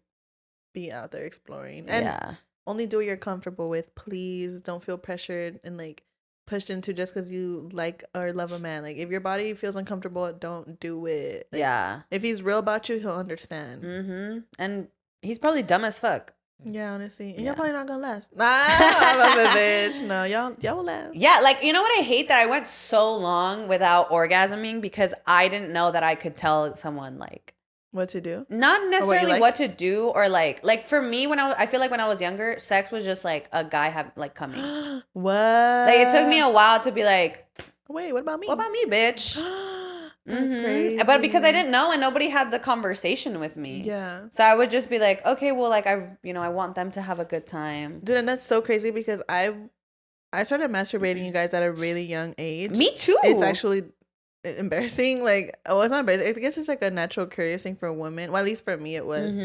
be out there exploring. And only do what you're comfortable with. Please don't feel pressured and like pushed into just because you like or love a man. Like if your body feels uncomfortable, don't do it. Like, if he's real about you, he'll understand. And he's probably dumb as fuck. Yeah, honestly. And you're probably not gonna last. Nah, I'm a bitch. No, y'all will last. Yeah, like you know what I hate? That I went so long without orgasming because I didn't know that I could tell someone like what to do? Not necessarily what to do, or like for me I feel like when I was younger, sex was just like a guy coming. What? Like it took me a while to be like, wait, what about me? What about me, bitch? That's crazy. But because I didn't know and nobody had the conversation with me. Yeah. So I would just be like, okay, well, like I want them to have a good time. Dude, and that's so crazy because I started masturbating, you guys, at a really young age. Me too. It's actually embarrassing. Like, oh, it's not embarrassing. I guess it's like a natural curious thing for a woman. Well, at least for me, it was.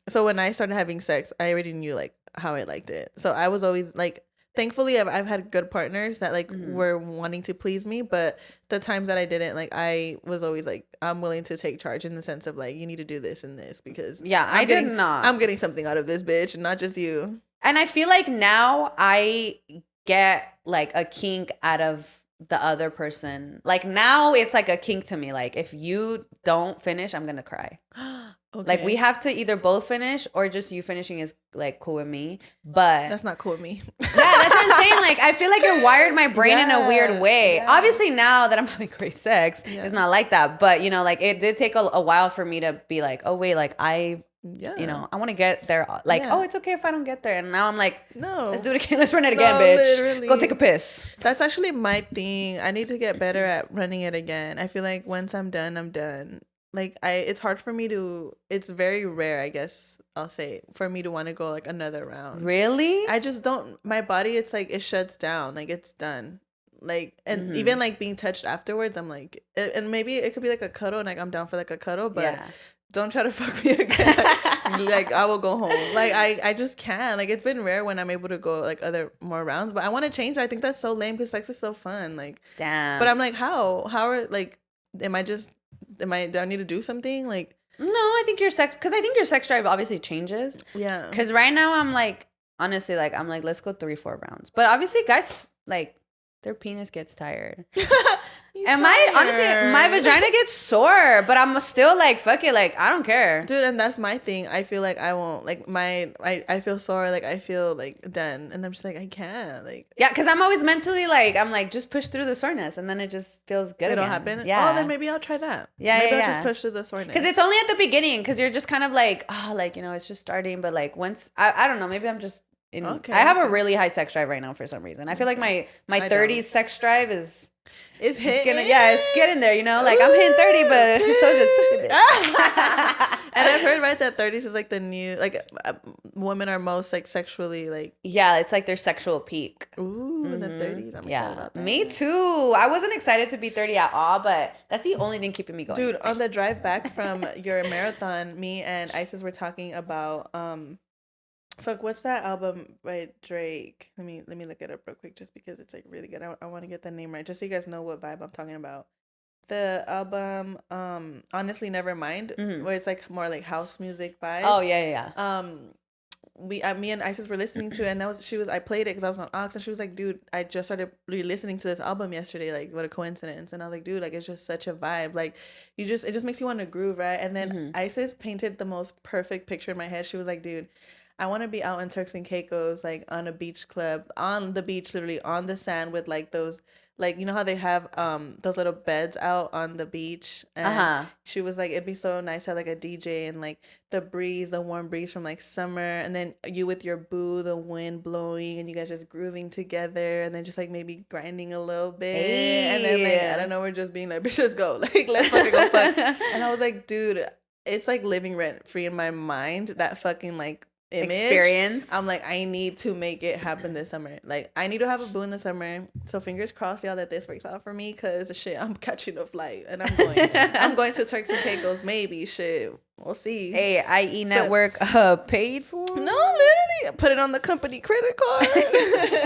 So when I started having sex, I already knew like how I liked it. So I was always like, thankfully, I've had good partners that like were wanting to please me. But the times that I didn't, like, I was always like, I'm willing to take charge in the sense of like, you need to do this and this because I did not. I'm getting something out of this bitch, and not just you. And I feel like now I get like a kink out of the other person. Like now it's like a kink to me. Like if you don't finish, I'm gonna cry. Okay. Like we have to either both finish or just you finishing is like cool with me. But that's not cool with me. Yeah, that's what I'm saying. Like I feel like you're wired my brain in a weird way. Yeah. Obviously now that I'm having great sex, it's not like that. But you know, like it did take a while for me to be like, oh wait, like you know, I want to get there. Like, oh, it's okay if I don't get there. And now I'm like, no, let's do it again. Let's run it again, bitch. Literally. Go take a piss. That's actually my thing. I need to get better at running it again. I feel like once I'm done, I'm done. Like it's hard for me to, it's very rare, I guess I'll say, for me to want to go like another round. Really? I just don't, my body, it's like, it shuts down. Like it's done. Like, and even like being touched afterwards, I'm like, and maybe it could be like a cuddle and like I'm down for like a cuddle, but don't try to fuck me again. Like I will go home. Like I just can't. Like it's been rare when I'm able to go like more rounds, but I want to change. I think that's so lame because sex is so fun. Like damn. But I'm like, how are like, do I need to do something? Like no, I think your sex drive obviously changes. Yeah. Because right now I'm like, honestly, like I'm like, let's go 3-4 rounds. But obviously guys like their penis gets tired. And honestly, my vagina gets sore, but I'm still like, fuck it, like I don't care. Dude, and that's my thing. I feel like I won't, like I feel sore, like I feel like done. And I'm just like, I can't. Like yeah, because I'm always mentally like, I'm like, just push through the soreness and then it just feels good. It'll happen? Yeah. Oh, then maybe I'll try that. Yeah, maybe I'll just push through the soreness. Because it's only at the beginning, because you're just kind of like, oh, like, you know, it's just starting. But like once, I don't know, maybe I'm just I have a really high sex drive right now for some reason. I feel like my 30s sex drive is it's hitting. It's getting there, you know? Like I'm hitting 30, but so is this pussy bitch. And I've heard that 30s is like the new, like women are most like sexually like. Yeah, it's like their sexual peak. Ooh, the 30s. I'm excited about that. Me too. I wasn't excited to be 30 at all, but that's the only thing keeping me going. Dude, on the drive back from your marathon, me and Isis were talking about what's that album by Drake? Let me look it up real quick just because it's like really good. I want to get the name right just so you guys know what vibe I'm talking about. The album Honestly Nevermind, where it's like more like house music vibes. Oh yeah. Me and Isis were listening to it, and I played it because I was on Aux, and she was like, dude, I just started re-listening to this album yesterday, like what a coincidence. And I was like, dude, like it's just such a vibe, like it just makes you want to groove, right? And then Isis painted the most perfect picture in my head. She was like, dude, I want to be out in Turks and Caicos, like on a beach club, on the beach, literally on the sand with like those, like, you know how they have those little beds out on the beach. And she was like, it'd be so nice to have like a DJ and like the warm breeze from like summer. And then you with your boo, the wind blowing and you guys just grooving together. And then just like maybe grinding a little bit. Hey. And then like, I don't know, we're just being like, bitch, let's go. Like, let's fucking go fuck. And I was like, dude, it's like living rent free in my mind. That fucking like experience. I'm like, I need to make it happen this summer. Like I need to have a boo in the summer. So fingers crossed, y'all, that this works out for me, because shit, I'm catching a flight and I'm going to Turks and Caicos. Maybe shit, we'll see. Hey, IE Network paid for? No, literally put it on the company credit card.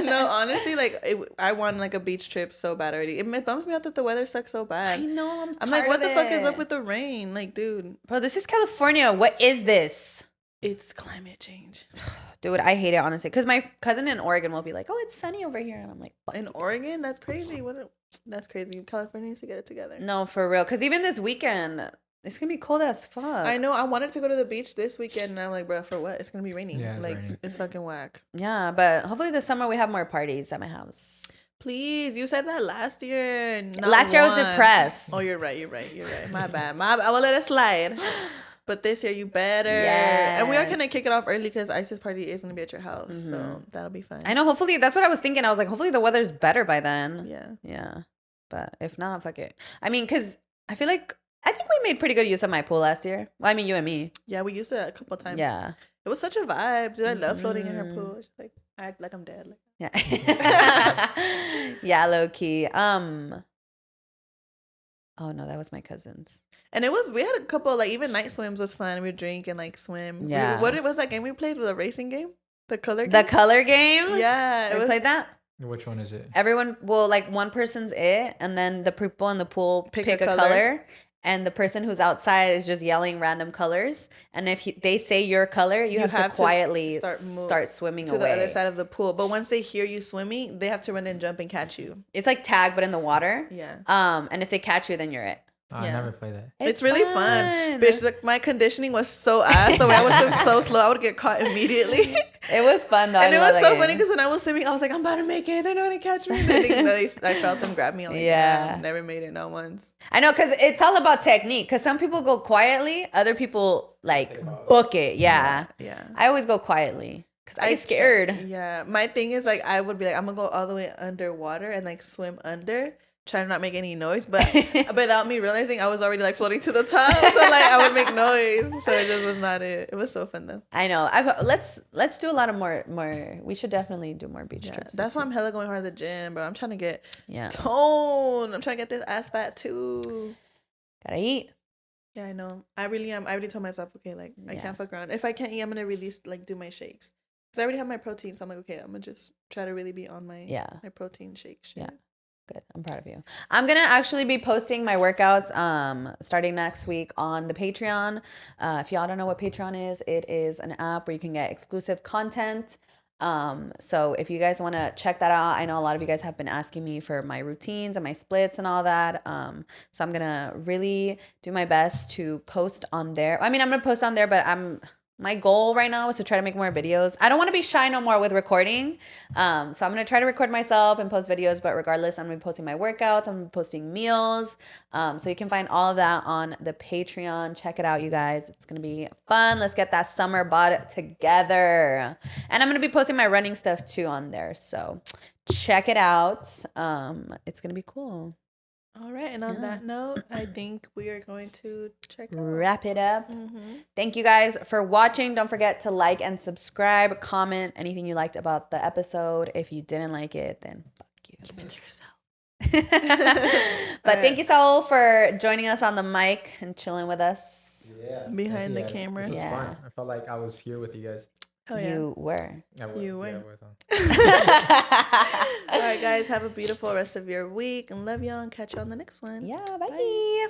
No, honestly, like I want like a beach trip so bad already. It bums me out that the weather sucks so bad. I know. I'm like, what the fuck is up with the rain? Like, dude, bro, this is California. What is this? It's climate change. Dude, I hate it, honestly. Because my cousin in Oregon will be like, oh, it's sunny over here. And I'm like, in Oregon? That's crazy. That's crazy. California needs to get it together. No, for real. Because even this weekend, it's going to be cold as fuck. I know. I wanted to go to the beach this weekend. And I'm like, bro, for what? It's going to be raining. Yeah, like, raining. It's fucking whack. Yeah, but hopefully this summer we have more parties at my house. Please. You said that last year. Last year I was depressed. Oh, you're right. My bad. I will let it slide. But this year you better. Yes. And we are going to kick it off early because Isis party is going to be at your house. So that'll be fun. I know. Hopefully. That's what I was thinking. I was like, hopefully the weather's better by then. Yeah. Yeah. But if not, fuck it. I mean, because I think we made pretty good use of my pool last year. Well, I mean, you and me. Yeah, we used it a couple times. Yeah. It was such a vibe. Dude, I love floating in her pool. It's just like, I act like I'm dead. Like, yeah. Yeah, low key. Oh no, that was my cousin's. And we had a couple, like, even night swims was fun. We'd drink and, like, swim. Yeah. What was that game we played? The racing game? The color game? The color game? Yeah. We played that? Which one is it? Everyone, well, like, one person's it, and then the people in the pool pick a color. And the person who's outside is just yelling random colors. And if they say your color, you have to quietly start swimming to away. the other side of the pool. But once they hear you swimming, they have to run and jump and catch you. It's like tag, but in the water. Yeah. And if they catch you, then you're it. I never played that. It's really fun. Bitch, like, my conditioning was so ass. The way I would swim so slow, I would get caught immediately. It was fun though. And it was so funny because when I was swimming, I was like, I'm about to make it. They're not going to catch me. I felt them grab me. I'm like, yeah. Never made it, not once. I know, because it's all about technique. Because some people go quietly. Other people, like, book it. Yeah. I always go quietly. Because I get scared. Yeah. My thing is, like, I would be like, I'm going to go all the way underwater and, like, swim under. Try to not make any noise, but without me realizing, I was already, like, floating to the top, so, like, I would make noise. So it just was not it. It was so fun though. I know. Let's do a lot of more. We should definitely do more beach trips. That's why I'm hella going hard at the gym, bro. I'm trying to get toned. I'm trying to get this ass fat too. Gotta eat. Yeah, I know. I really am. I already told myself, okay, like, I can't fuck around. If I can't eat, I'm gonna release, like, do my shakes, because I already have my protein. So I'm like, okay, I'm gonna just try to really be on my my protein shake shit. Yeah. Good. I'm proud of you. I'm going to actually be posting my workouts starting next week on the Patreon. If y'all don't know what Patreon is, it is an app where you can get exclusive content. So if you guys want to check that out, I know a lot of you guys have been asking me for my routines and my splits and all that. So I'm going to really do my best to post on there. I mean, I'm going to post on there, but my goal right now is to try to make more videos. I don't want to be shy no more with recording. So I'm going to try to record myself and post videos. But regardless, I'm going to be posting my workouts. I'm going to be posting meals. So you can find all of that on the Patreon. Check it out, you guys. It's going to be fun. Let's get that summer bod together. And I'm going to be posting my running stuff too on there. So check it out. It's going to be cool. All right, and on that note, I think we are going to wrap it up. Thank you guys for watching. Don't forget to like and subscribe, comment anything you liked about the episode. If you didn't like it, then fuck you. Keep it to yourself. But thank you, Saul, for joining us on the mic and chilling with us. Yeah, behind the camera. This was fun. I felt like I was here with you guys. Oh, yeah. You were. You were. Yeah, I was on. All right, guys. Have a beautiful rest of your week. And love y'all. And catch you on the next one. Yeah, bye.